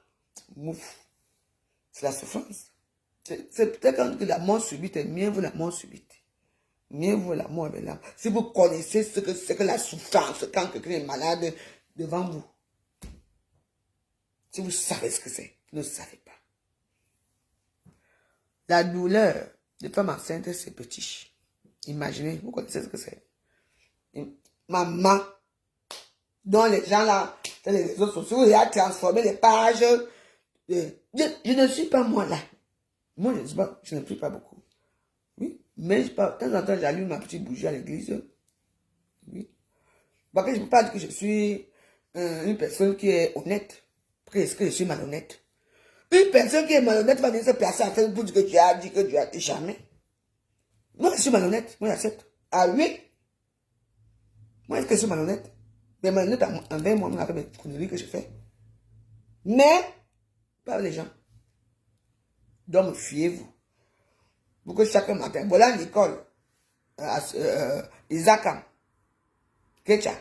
mouffe, c'est la souffrance. C'est peut-être quand la mort subite, mieux vaut la mort subite. Mieux vaut la mort avec l'âme. Si vous connaissez ce que c'est que la souffrance quand quelqu'un est malade devant vous. Si vous savez ce que c'est, vous ne savez pas. La douleur de femme enceinte, c'est petit. Imaginez, vous connaissez ce que c'est. Maman, dont les gens là, dans les réseaux sociaux, ils ont transformé les pages. Je ne suis pas moi là. Moi, je ne prie pas beaucoup. Oui, mais de temps en temps, j'allume ma petite bougie à l'église. Oui. Parce que je ne peux pas dire que je suis une personne qui est honnête. Est-ce que je suis malhonnête? Une personne qui est malhonnête va venir se placer en fait pour dire que tu as dit que tu as dit jamais. Moi, je suis malhonnête. Moi, j'accepte. Ah oui? Moi, est-ce que je suis malhonnête? Mais malhonnête envers moi, avec mes conneries que je fais. Mais, pas les gens. Donc, fiez-vous. Pour que chaque matin, voilà Nicole, Isaac, Kecha,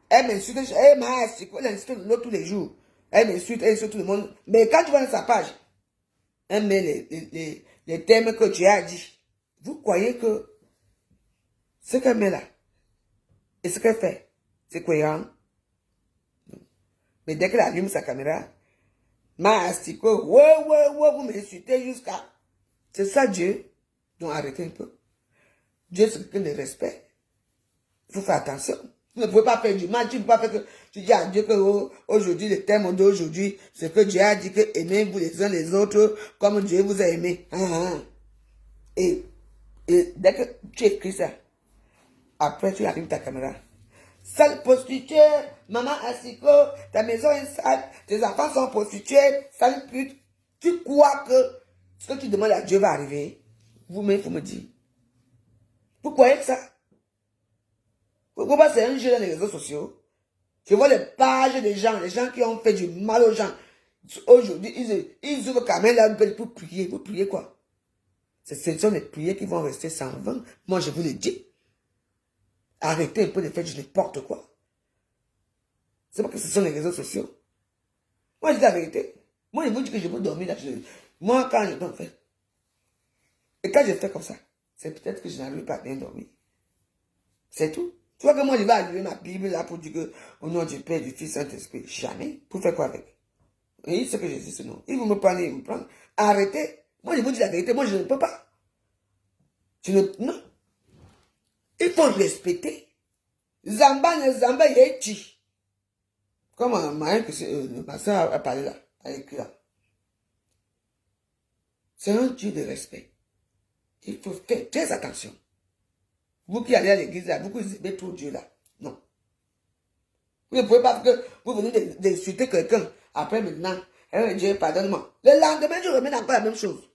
elle m'insulte, elle m'insulte l'autre tous les jours. Elle insulte tout le monde. Mais quand tu vas dans sa page, elle met les thèmes que tu as dit. Vous croyez que ce qu'elle met là, et ce qu'elle fait, c'est cohérent? Mais dès qu'elle allume sa caméra, Mastico, vous m'insultez jusqu'à... C'est ça Dieu. Donc arrêtez un peu. Dieu, c'est quelqu'un de respect. Il faut faire attention. Vous ne pouvez pas faire du mal. Tu ne peux pas faire que... Tu dis à Dieu que aujourd'hui, le thème d'aujourd'hui, c'est que Dieu a dit que aimez-vous les uns les autres comme Dieu vous a aimé. Et dès que tu écris ça, après tu allumes ta caméra. Sale prostituée, maman Asiko, ta maison est sale, tes enfants sont prostitués, sale pute. Tu crois que ce que tu demandes à Dieu va arriver? Vous-même, il faut me dire. Vous croyez que ça? Pourquoi c'est un jeu dans les réseaux sociaux? Je vois les pages des gens, les gens qui ont fait du mal aux gens. Aujourd'hui, ils ouvrent quand même la gueule pour prier. Vous priez quoi? Ce sont les prières qui vont rester sans vent. Moi, je vous le dis. Arrêtez un peu de faire du n'importe quoi. C'est pas que ce sont les réseaux sociaux. Moi, je dis la vérité. Moi, je vous dis que je veux dormir là. Moi, quand je dors, et quand je fais comme ça, c'est peut-être que je n'arrive pas à bien dormir. C'est tout. Tu vois que moi, je vais allumer ma Bible là pour dire que au nom du Père, du Fils, Saint-Esprit. Jamais. Pour faire quoi avec? Et ce que je dis, c'est non. Ils vont me prendre, ils vont me prendre. Arrêtez. Moi, je vous dis la vérité. Moi, je ne peux pas. Non. Il faut respecter. Zamba yechi. Comme ma soeur a parlé là, a écrit là. C'est un Dieu de respect. Il faut faire très attention. Vous qui allez à l'église là, vous qui aimez trop Dieu là. Non. Vous ne pouvez pas que vous venez d'insulter quelqu'un. Après maintenant, Dieu pardonne-moi. Le lendemain, je remets encore la même chose.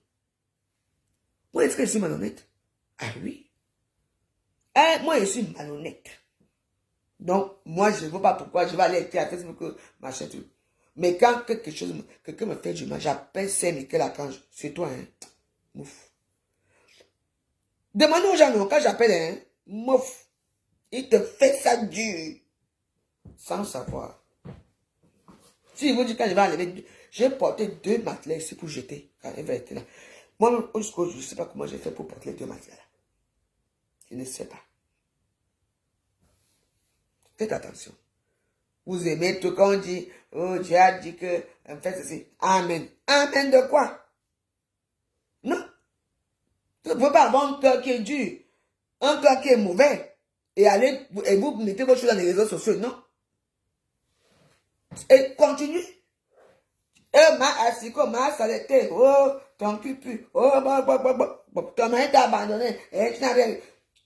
Moi, est-ce que je suis malhonnête? Ah oui. Moi, je suis malhonnête. Donc, moi, je ne vois pas pourquoi je vais aller écrire à Facebook, machin, tout. Mais quand quelqu'un me fait du mal, j'appelle Saint-Michel Archange. C'est toi, hein. Mouf. Demandez aux gens, non, quand j'appelle, hein, mouf. Il te fait ça dur. Sans savoir. Si vous dites quand je vais enlever, j'ai porté 2 matelas ici pour jeter. Quand elle va être là. Moi, jusqu'au jour, je ne sais pas comment j'ai fait pour porter les 2 matelas là. Je ne sais pas. Faites attention. Vous aimez tout quand on dit, oh Dieu a dit que, en fait, c'est Amen. Amen de quoi? Non. Vous ne pouvez pas avoir un cœur qui est dur, un cœur qui est mauvais, et vous mettez vos choses dans les réseaux sociaux, non. Et continue. Et ma assiko, ma saleté, oh, ton cul pue, oh, ton mari t'a abandonné, et tu n'as rien.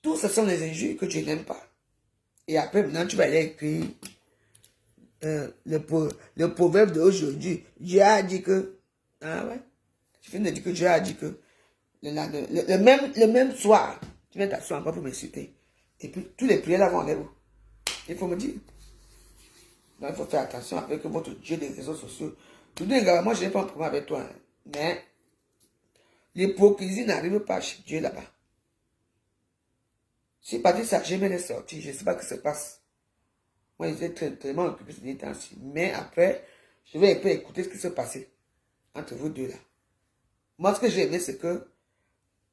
Tout ce sont les injures que tu n'aimes pas. Et après, maintenant, tu vas aller écrire le proverbe d'aujourd'hui. Dieu a dit que... Ah ouais? Tu viens de dire que Dieu a dit que le même soir, tu viens t'asseoir encore pour m'insulter. Et puis, tous les prières là vont aller où? Il faut me dire. Donc, il faut faire attention avec votre Dieu des réseaux sociaux. Tout d'un gars, moi, je n'ai pas un problème avec toi. Hein, mais l'hypocrisie n'arrive pas chez Dieu là-bas. Si Patrice ça jamais est sorti, je ne sais pas ce qui se passe. Moi, j'étais tellement occupé ces temps-ci. Mais après, je vais un peu écouter ce qui s'est passé entre vous deux là. Moi, ce que j'ai aimé, c'est que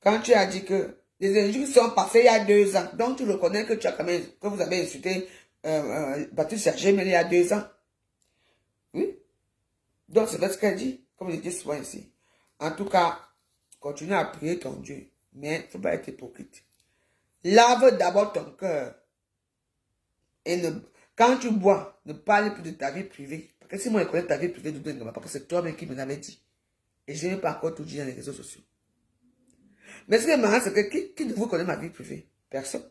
quand tu as dit que les injures sont passées il y a 2 ans, donc tu reconnais que tu as quand même, que vous avez insulté Patrice Sergémé il y a 2 ans. Oui. Donc, c'est ce qu'elle dit, comme je dis souvent ici. En tout cas, continue à prier ton Dieu, mais il ne faut pas être hypocrite. Lave d'abord ton cœur. Et quand tu bois, ne parle plus de ta vie privée. Parce que si moi je connais ta vie privée, parce que c'est toi-même qui me l'avais dit. Et je n'ai pas encore tout dit dans les réseaux sociaux. Mais ce qui est marrant, c'est que qui de vous connaît ma vie privée? Personne.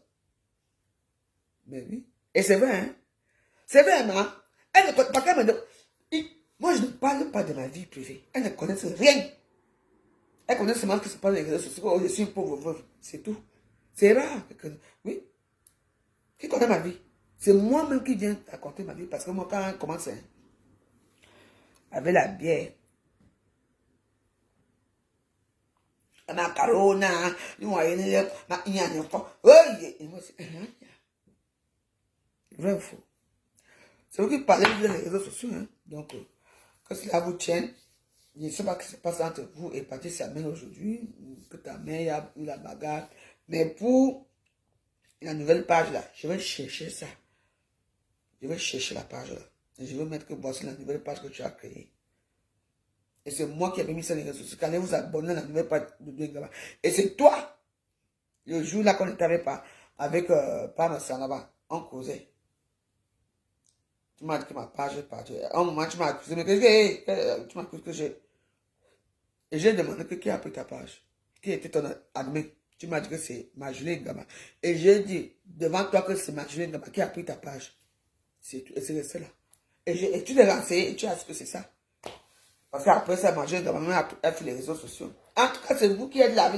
Mais oui. Et c'est vrai, hein? C'est vrai, maman. Elle ne connaît pas. Moi, je ne parle pas de ma vie privée. Elle ne connaît rien. Elle connaît seulement ce qui se passe dans les réseaux sociaux. Oh, je suis une pauvre veuve. C'est tout. C'est rare. Oui. Qui connaît ma vie? C'est moi-même qui viens raconter ma vie. Parce que moi, quand on commence, avec la bière. Macarona, nous voyons il y a un enfant. Vrai ou faux? C'est vous qui parlez sur les réseaux sociaux. Hein? Donc, que cela vous tienne, je ne sais pas ce qui se passe entre vous et Patricia Mène aujourd'hui, que ta mère a eu la bagarre. Mais pour la nouvelle page là, je vais chercher ça. Je vais chercher la page là. Et je vais mettre que voici la nouvelle page que tu as créée. Et c'est moi qui ai mis ça dans les réseaux sociaux. Allez vous abonner à la nouvelle page de Dwengaba. Et c'est toi, le jour là qu'on n'était avec Pam Sanaba, on causait. Tu m'as dit que ma page est partie. À un moment, tu m'as accusé. Mais tu m'as accusé que j'ai. Et j'ai demandé que qui a pris ta page. Qui était ton admin. Tu m'as dit que c'est Marjolaine Gaba. Et j'ai dit devant toi que c'est Marjolaine Gaba qui a pris ta page. C'est tout. Et c'est resté là. Et tu l'as renseigné et tu as dit que c'est ça. Parce qu'après ça, Marjolaine Gaba même a fait les réseaux sociaux. En tout cas, c'est vous qui êtes là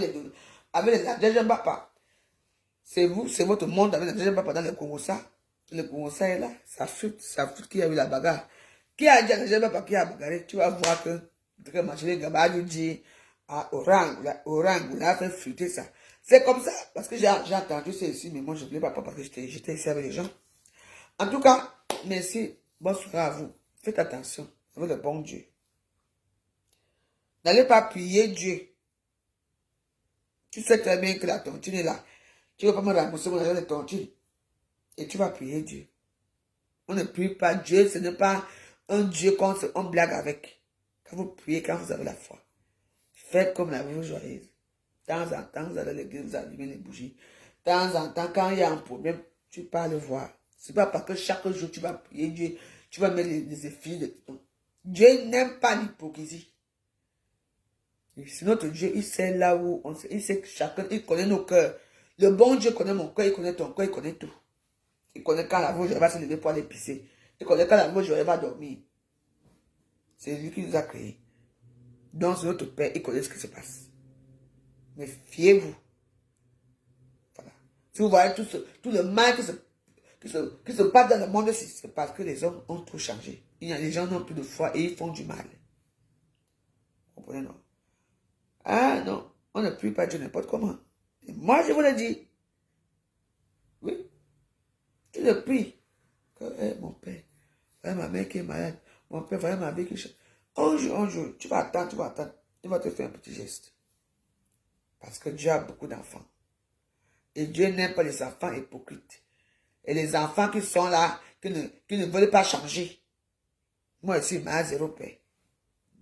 avec la deuxième papa. C'est vous, c'est votre monde avec la deuxième papa dans le Congo ça. Le Congo est là. Ça fout qui a eu la bagarre. Qui a dit à la deuxième papa qui a bagarré. Tu vas voir que Marjolaine Gaba a dit à Orang, on a fait fuiter ça. C'est comme ça, parce que j'ai entendu ça ici, mais moi je ne voulais pas parce que j'étais ici avec les gens. En tout cas, merci, bonsoir à vous. Faites attention avec le bon Dieu. N'allez pas prier Dieu. Tu sais très bien que la tontine est là. Tu ne vas pas me rembourser mon argent de tontine. Et tu vas prier Dieu. On ne prie pas Dieu, ce n'est pas un Dieu qu'on blague avec. Quand vous priez, quand vous avez la foi, faites comme la Vierge joyeuse. De temps en temps, vous allez à l'église, vous allumez les bougies. De temps en temps, quand il y a un problème, tu pars le voir. Ce n'est pas parce que chaque jour tu vas prier Dieu, tu vas mettre les effigies de tout. Dieu n'aime pas l'hypocrisie. C'est notre Dieu, il sait là où on sait, il sait que chacun, il connaît nos cœurs. Le bon Dieu connaît mon cœur, il connaît ton cœur, il connaît tout. Il connaît quand la Vierge va se lever pour aller pisser. Il connaît quand la Vierge va dormir. C'est lui qui nous a créés. Donc, c'est notre Père, il connaît ce qui se passe. Mais fiez-vous. Voilà. Si vous voyez tout le mal qui se passe dans le monde, c'est parce que les hommes ont trop changé. Les gens n'ont plus de foi et ils font du mal. Vous comprenez, non? Ah non, on ne prie pas Dieu n'importe comment. Et moi, je vous le dis. Oui. Tu le pries. Que, mon père, voilà ma mère qui est malade. Mon père, voilà ma vie qui change. Un jour, tu vas attendre. Il va te faire un petit geste. Parce que Dieu a beaucoup d'enfants. Et Dieu n'aime pas les enfants hypocrites. Et les enfants qui sont là, qui ne veulent pas changer. Moi aussi, ma zéro père.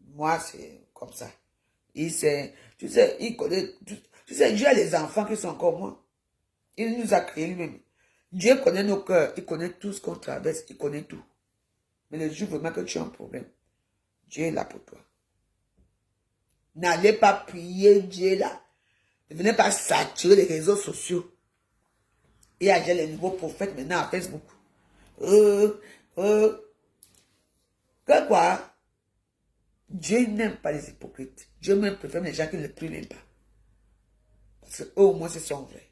Moi, c'est comme ça. Tu sais, il connaît, tu sais, Dieu a les enfants qui sont comme moi. Il nous a créés lui-même. Dieu connaît nos cœurs, il connaît tout ce qu'on traverse, il connaît tout. Mais le jour vraiment que tu as un problème, Dieu est là pour toi. N'allez pas prier Dieu là. Ne venez pas saturer les réseaux sociaux. Il y a déjà les nouveaux prophètes maintenant à Facebook. Que quoi? Dieu n'aime pas les hypocrites. Dieu même préfère les gens qui ne le prient même pas. Parce qu'eux au moins ce sont vrais.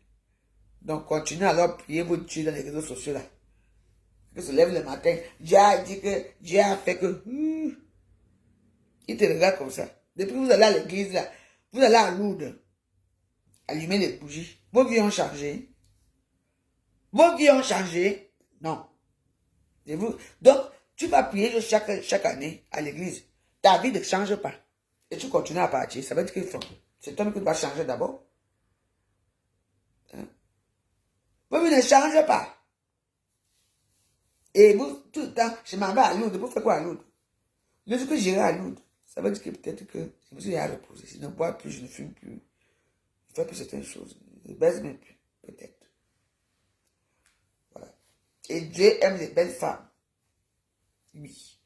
Donc continuez alors à prier votre Dieu dans les réseaux sociaux là. Il se lève le matin. Dieu a dit que, Dieu a fait que. Il te regarde comme ça. Depuis que vous allez à l'église là, vous allez à Lourdes. Allumer les bougies. Vos vies ont changé. Vos vies ont changé. Non. Donc, tu vas prier chaque année à l'église. Ta vie ne change pas. Et tu continues à partir. Ça veut dire qu'il faut. C'est toi qui dois changer d'abord. Hein? Vos vies ne changent pas. Et vous, tout le temps, je m'en vais à Lourdes. Vous faites quoi à Lourdes? Le jour que j'irai à Lourdes, ça veut dire que peut-être que je me suis à reposer. Je ne bois plus, je ne fume plus. Je fais plus certaines choses. Je ne baise même plus. Peut-être. Voilà. Et Dieu aime les belles femmes. Oui.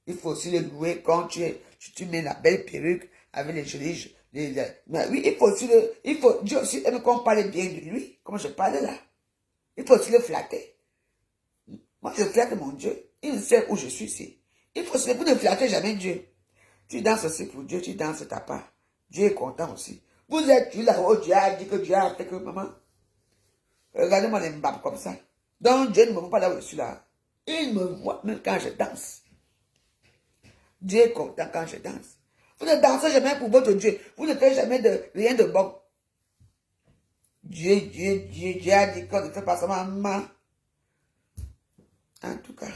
Il faut aussi le louer quand tu mets la belle perruque avec les jolis. Mais oui, il faut aussi Dieu aussi aime qu'on parle bien de lui. Comme je parle là. Il faut aussi le flatter. Moi, je flatte mon Dieu. Il sait où je suis ici. Il faut aussi, vous ne flattez jamais Dieu. Tu danses aussi pour Dieu, tu danses ta part. Dieu est content aussi. Vous êtes là-haut, Dieu a dit que Dieu a fait que maman. Regardez-moi les mbabs comme ça. Donc Dieu ne me voit pas là où je suis là. Il me voit même quand je danse. Dieu est content quand je danse. Vous ne dansez jamais pour votre Dieu. Vous ne faites jamais rien de bon. Dieu a dit qu'on ne fait pas ça, maman. En tout cas.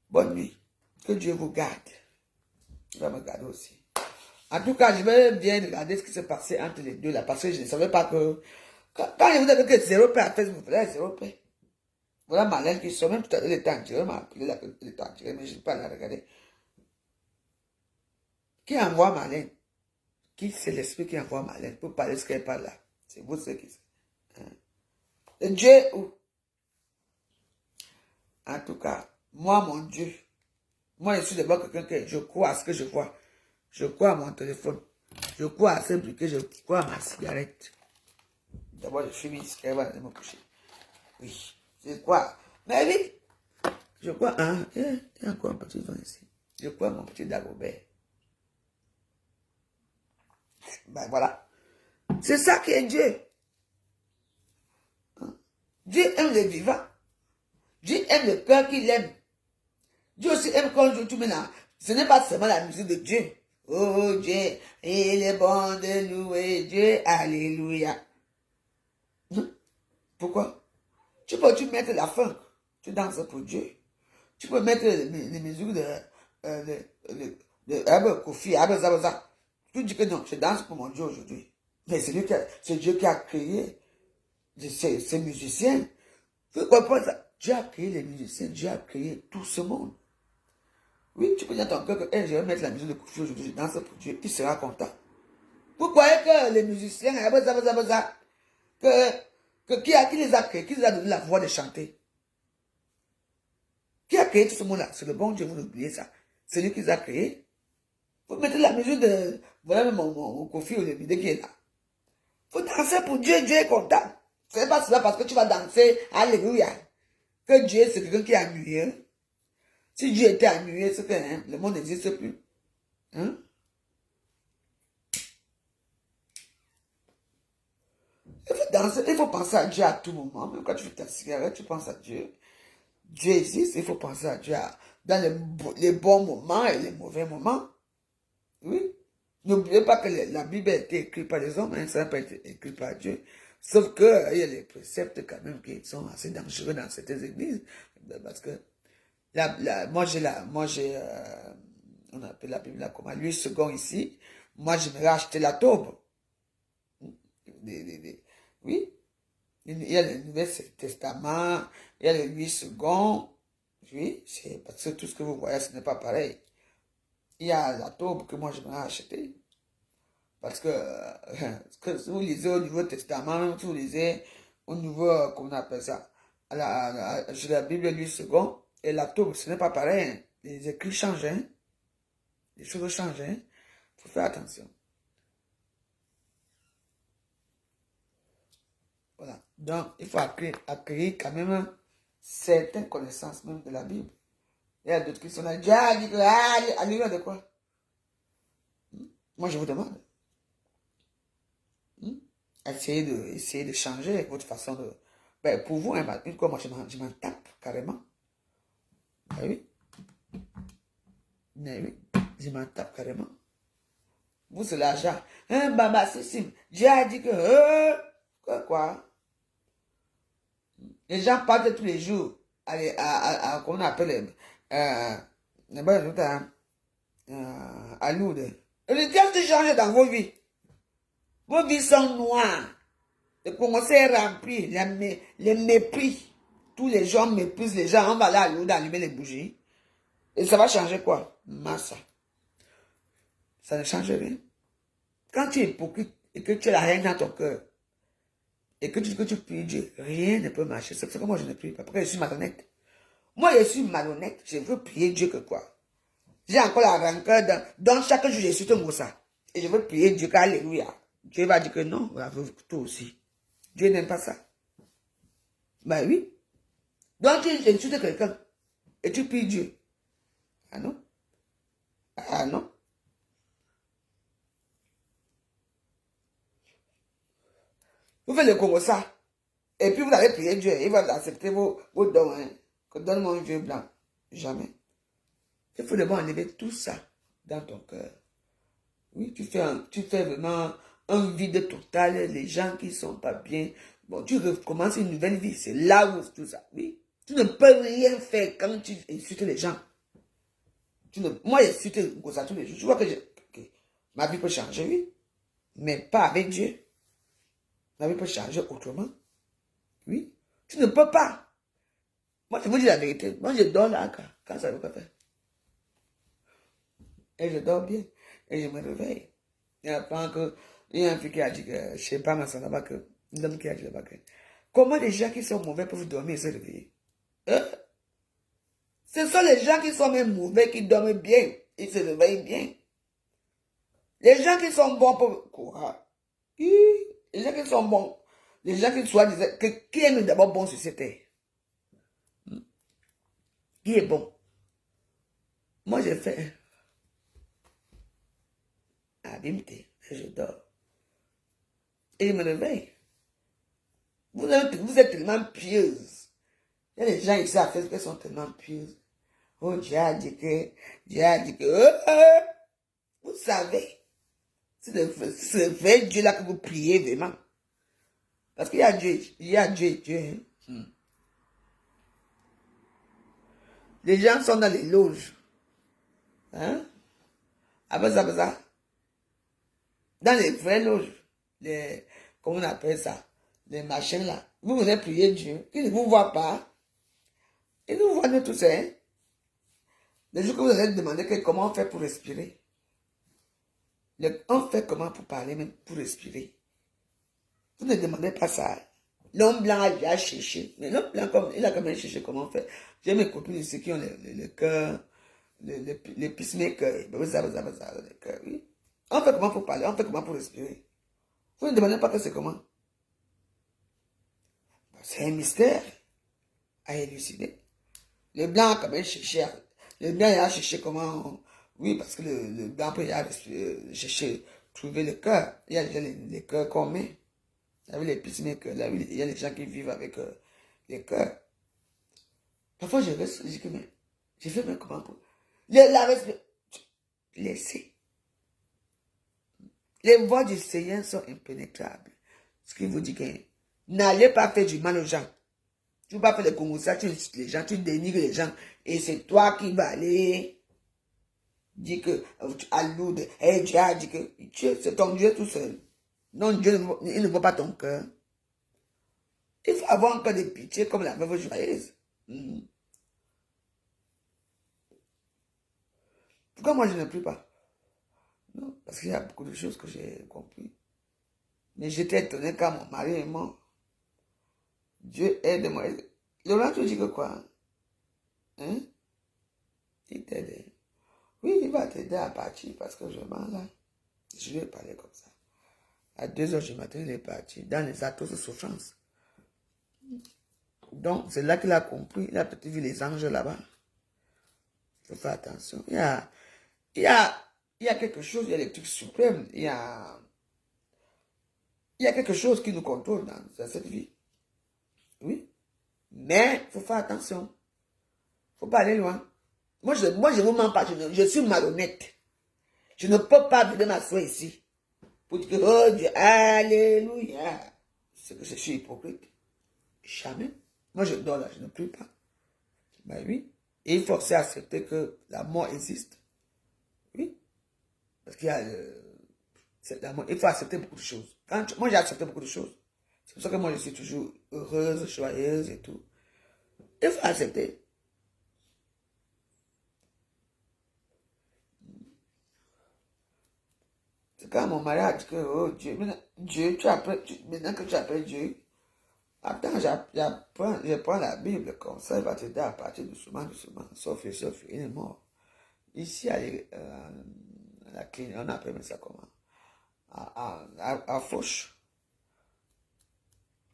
Bonne nuit. Que Dieu vous garde. Il va me garder aussi. En tout cas, je vais bien regarder ce qui s'est passé entre les deux là, parce que je ne savais pas que... Quand je vous avais que 0 paix à faire, vous voulez 0 paix. Voilà Marlène qui sort, même tout à l'heure, le temps tiré, m'a appelé le temps tiré, mais je ne vais pas la regarder. Qui envoie Marlène? Qui c'est l'esprit qui envoie Marlène pour parler ce qu'elle parle là? C'est vous ceux qui savez. Le Dieu où? En tout cas, moi, mon Dieu, moi, je suis d'abord quelqu'un que je crois à ce que je vois. Je crois à mon téléphone. Je crois à ce briquet, je crois à ma cigarette. D'abord, je fume une cigarette avant de me coucher. Oui, je crois. Mais oui, je crois, hein, il y a encore un petit vent ici. Je crois à mon petit Dagobert. Ben voilà. C'est ça qui est Dieu. Dieu aime les vivants. Dieu aime le cœur qu'il aime. Dieu aussi aime quand je tout maintenant. Ce n'est pas seulement la musique de Dieu. Oh Dieu, il est bon de louer Dieu. Alléluia. Non? Pourquoi? Tu peux mettre la funk. Tu danses pour Dieu. Tu peux mettre les musiques de Kofi, Zabaza. Tu dis que non, je danse pour mon Dieu aujourd'hui. Mais c'est Dieu qui a créé ces musiciens. Vous comprenez ça? Dieu a créé les musiciens, Dieu a créé tout ce monde. Oui, tu peux dire à ton cœur que je vais mettre la musique de Kofi aujourd'hui, je danse pour Dieu, il sera content. Vous croyez que les musiciens, qui les a créés, qui les a donné la voix de chanter? Qui a créé tout ce monde-là? C'est le bon Dieu, vous n'oubliez ça. C'est lui qui les a créés. Vous mettez la musique de, voilà mon Kofi Olomide qui est là. Vous dansez pour Dieu, Dieu est content. Ce n'est pas cela parce que tu vas danser, alléluia. Que Dieu, c'est quelqu'un qui est ennuyeux. Si Dieu était ennuyé, c'est que le monde n'existe plus. Hein? Il faut danser, il faut penser à Dieu à tout moment. Même quand tu fais ta cigarette, tu penses à Dieu. Dieu existe, il faut penser à Dieu dans les bons moments et les mauvais moments. Oui. N'oubliez pas que la Bible a été écrite par les hommes, hein, ça n'a pas été écrit par Dieu. Sauf que il y a les préceptes quand même qui sont assez dangereux dans certaines églises. Parce que moi j'ai, on appelle la Bible là comment, Louis II ici. Moi, j'aimerais acheter la taube. Oui. Il y a le Nouveau Testament, il y a le Louis II. Oui, c'est parce que tout ce que vous voyez, ce n'est pas pareil. Il y a la taube que moi j'aimerais acheter. Parce que si vous lisez au Nouveau Testament, si vous lisez au Nouveau, comment on appelle ça, sur la Bible Louis II, et la taube, ce n'est pas pareil. Hein. Les écrits changent. Hein. Les choses changent. Il faut faire attention. Voilà. Donc, il faut acquérir quand même certaines connaissances même de la Bible. Il y a d'autres qui sont là. Déjà, dit que, alléluia de quoi? Moi, je vous demande. Essayez de changer votre façon de... Ben, pour vous, hein, une fois, moi, je m'en tape carrément. Ben oui. Mais oui, je m'en tape carrément. Vous, c'est l'argent. Hein, Baba, c'est simple. Dieu a dit que... Quoi? Les gens partent tous les jours comment on appelle à Lourdes. Qu'est-ce qui change dans vos vies? Vos vies sont noires. Le commencer est rempli. Les mépris. Tous les gens méprisent les gens. On va aller à Lourdes allumer les bougies. Et ça va changer quoi? Massa. Ça ne change rien. Quand tu es hypocrite et que tu as la haine dans ton cœur, et que tu dis que tu pries Dieu, rien ne peut marcher. C'est pour ça que moi je ne prie pas. Parce que je suis malhonnête. Moi je suis malhonnête. Je veux prier Dieu que quoi? J'ai encore la rancœur dans chaque jour je suis un ça. Et je veux prier Dieu qu'alléluia. Dieu va dire que non, toi aussi. Dieu n'aime pas ça. Ben oui. Donc tu insultes quelqu'un et tu pries Dieu. Ah non? Ah non? Vous faites le Congo ça. Et puis vous allez prier Dieu. Il va accepter vos dons. Hein. Que donne-moi un vieux blanc. Jamais. Il faut d'abord enlever tout ça dans ton cœur. Oui, tu fais vraiment un vide total. Les gens qui ne sont pas bien. Bon, tu recommences une nouvelle vie. C'est là où tout ça. Oui. Tu ne peux rien faire quand tu insultes les gens. Moi, j'insulte ça tous les jours. Je vois que ma vie peut changer, oui. Mais pas avec Dieu. Ma vie peut changer autrement. Oui. Tu ne peux pas. Moi, je vous dis la vérité. Moi, je dors là quand ça veut pas faire. Et je dors bien. Et je me réveille. Et après il y a un fille qui a dit que, je sais pas, ma soeur là-bas, que, un homme qui a dit là-bas que, comment les gens qui sont mauvais peuvent dormir et se réveiller? Ce sont les gens qui sont même mauvais qui dorment bien. Ils se réveillent bien. Les gens qui sont bons peuvent courir. Les gens qui sont bons. Les gens qui soient qui aiment d'abord bon sur cette terre. Qui est bon? Moi, j'ai fait abîmeté. Et je dors. Et je me réveille. Vous êtes tellement pieuse. Il y a des gens ici à Facebook qui sont tellement pieuses. Oh, Dieu a dit que. Vous savez. C'est le vrai Dieu là que vous priez vraiment. Parce qu'il y a Dieu. Il y a Dieu. Hein. Les gens sont dans les loges. Hein? Après ça. Dans les vraies loges. Comment on appelle ça? Les machins là. Vous venez prier Dieu. Il ne vous voit pas. Il nous voit nous tous. Hein? Les jours que vous allez demander comment on fait pour respirer. On fait comment pour parler, même pour respirer. Vous ne demandez pas ça. L'homme blanc a déjà cherché. Mais l'homme blanc, il a quand même cherché comment faire. J'ai mes copines ici qui ont le cœur, les pacemakers. Oui. On fait comment pour parler, on fait comment pour respirer. Vous ne demandez pas que c'est comment. C'est un mystère à élucider. Le blanc a quand même cherché. Le blanc a cherché comment. Oui, parce que le blanc peut chercher, trouver le cœur. Il y a déjà les cœurs qu'on met. Avec les pacemakers, là, il y a les gens qui vivent avec les cœurs. Parfois, je dis que, mais, je fais mais comment pour. La respiration. Laissez. Les voix du Seigneur sont impénétrables. Ce qui vous dit que n'allez pas faire du mal aux gens. Tu ne vas pas faire des conversations, tu insultes les gens, tu dénigres les gens. Et c'est toi qui vas aller dire que, à l'oude, Dieu a dit que c'est ton Dieu tout seul. Non, Dieu, il ne voit pas ton cœur. Il faut avoir un cœur de pitié comme la veuve joyeuse. Pourquoi moi je ne prie pas? Non, parce qu'il y a beaucoup de choses que j'ai compris. Mais j'étais étonné quand mon mari est mort. Dieu aide-moi. Laurent, tu dis que quoi? Hein? Il t'aide. Oui, il va t'aider à partir parce que je mens là. Je lui ai parlé comme ça. À 2 heures du matin, il est parti dans les atos de souffrance. Donc, c'est là qu'il a compris. Il a peut-être vu les anges là-bas. Il faut faire attention. Il y a quelque chose, il y a des trucs suprêmes. Il y a quelque chose qui nous contrôle dans cette vie. Oui. Mais, il faut faire attention. Il ne faut pas aller loin. Moi, je ne vous mens pas. Je suis malhonnête. Je ne peux pas venir m'asseoir ici. Pour dire que, oh Dieu, alléluia. C'est que je suis hypocrite. Jamais. Moi, je dors là, je ne prie pas. Ben oui. Et il faut aussi accepter que la mort existe. Oui. Parce qu'il y a la mort. Il faut accepter beaucoup de choses. Moi, j'ai accepté beaucoup de choses. C'est pour ça que moi, je suis toujours heureuse, joyeuse et tout. Il faut accepter. C'est quand mon mari a dit que, oh Dieu, maintenant que tu appelles Dieu, attends, je prends la Bible comme ça, il va t'aider à partir doucement. Sauf, il est mort. Ici, à la clinique, on appelle ça comment? À Fauche.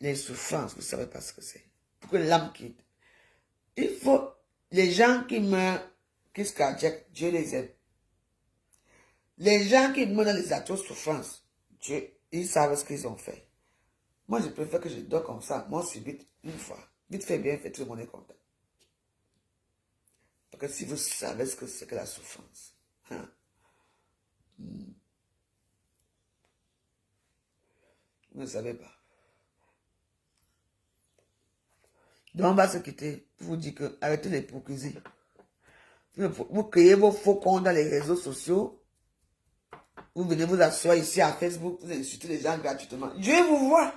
Les souffrances, vous ne savez pas ce que c'est. Pour que l'âme quitte. Il faut, les gens qui meurent, qu'est-ce cardiaque, Dieu les aime. Les gens qui meurent dans les atroces souffrances, Dieu, ils savent ce qu'ils ont fait. Moi, je préfère que je dors comme ça. Moi, c'est vite, une fois. Vite fait, bien fait, tout le monde est content. Parce que si vous savez ce que c'est que la souffrance. Hein? Vous ne savez pas. Donc, on va se quitter pour vous dire que arrêtez l'hypocrisie. Vous créez vos faux comptes dans les réseaux sociaux. Vous venez vous asseoir ici à Facebook, vous insultez les gens gratuitement. Dieu vous voit.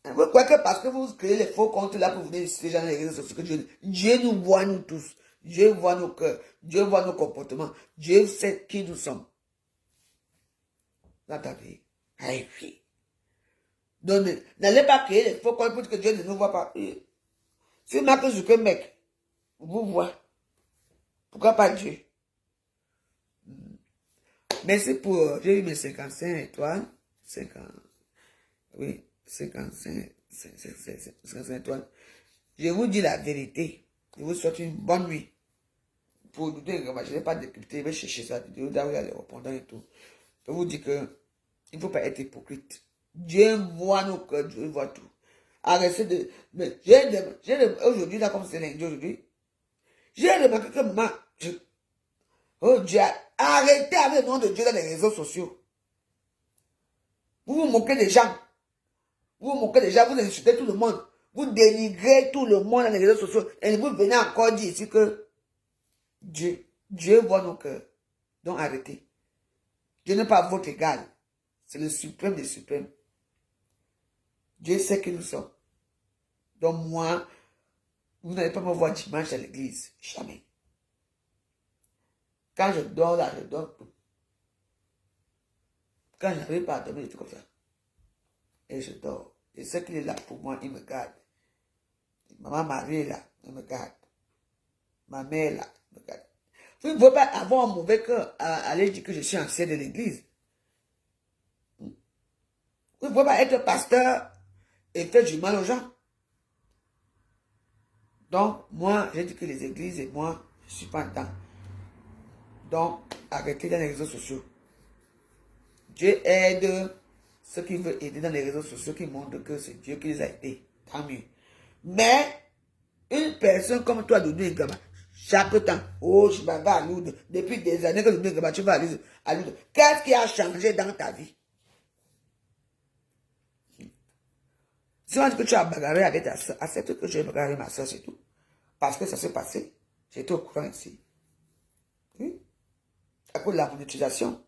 Vous croyez que parce que vous créez les faux comptes là pour venir insulter les gens dans les réseaux sociaux, que Dieu nous voit nous tous. Dieu voit nos cœurs. Dieu voit nos comportements. Dieu sait qui nous sommes. Dans ta vie. Aïe, oui. Donc, n'allez pas créer les faux comptes pour que Dieu ne nous voit pas. Si Mark Zuckerberg vous voit, pourquoi pas Dieu? Merci pour... J'ai eu mes 55 étoiles. 50... Oui, 55 étoiles. Je vous dis la vérité. Je vous souhaite une bonne nuit. Pour nous dire que je n'ai pas décrypté, je vais chercher ça. Je vais aller les répondants et tout. Je vous dis que il ne faut pas être hypocrite. Dieu voit nos cœurs, Dieu voit tout. Arrêtez de... Mais aujourd'hui, là, comme c'est lundi aujourd'hui, j'ai remarqué que maman... Oh Dieu, arrêtez avec le nom de Dieu dans les réseaux sociaux. Vous vous moquez des gens. Vous vous moquez des gens, vous insultez tout le monde. Vous dénigrez tout le monde dans les réseaux sociaux. Et vous venez encore dire ici que Dieu voit nos cœurs. Donc arrêtez. Dieu n'est pas votre égal. C'est le suprême des suprêmes. Dieu sait qui nous sommes. Donc moi, vous n'allez pas me voir dimanche à l'église. Jamais. Quand je dors là, je dors tout. Quand je n'arrive pas à dormir, je fais comme ça. Et je dors. Je sais qu'il est là pour moi, il me garde. Maman Marie est là, elle me garde. Ma mère est là, elle me garde. Vous ne pouvez pas avoir un mauvais cœur à aller dire que je suis ancien de l'église. Vous ne pouvez pas être pasteur et faire du mal aux gens. Donc, moi, j'ai dit que les églises et moi, je ne suis pas en temps. Donc, arrêtez dans les réseaux sociaux. Dieu aide ceux qui veulent aider dans les réseaux sociaux, qui montrent que c'est Dieu qui les a aidés. Tant mieux. Mais, une personne comme toi, Doudou Ngaba, chaque temps, oh, je vais à Lourdes. Depuis des années que Doudou Ngaba, tu vas à Lourdes. Qu'est-ce qui a changé dans ta vie? Si on dit que tu as bagarré avec ta soeur, accepte que j'ai bagarré ma soeur, c'est tout. Parce que ça s'est passé. J'étais au courant ici. Oui? À cause de la monétisation.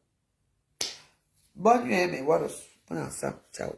Bonne nuit, mes waros. On est ensemble. Ciao.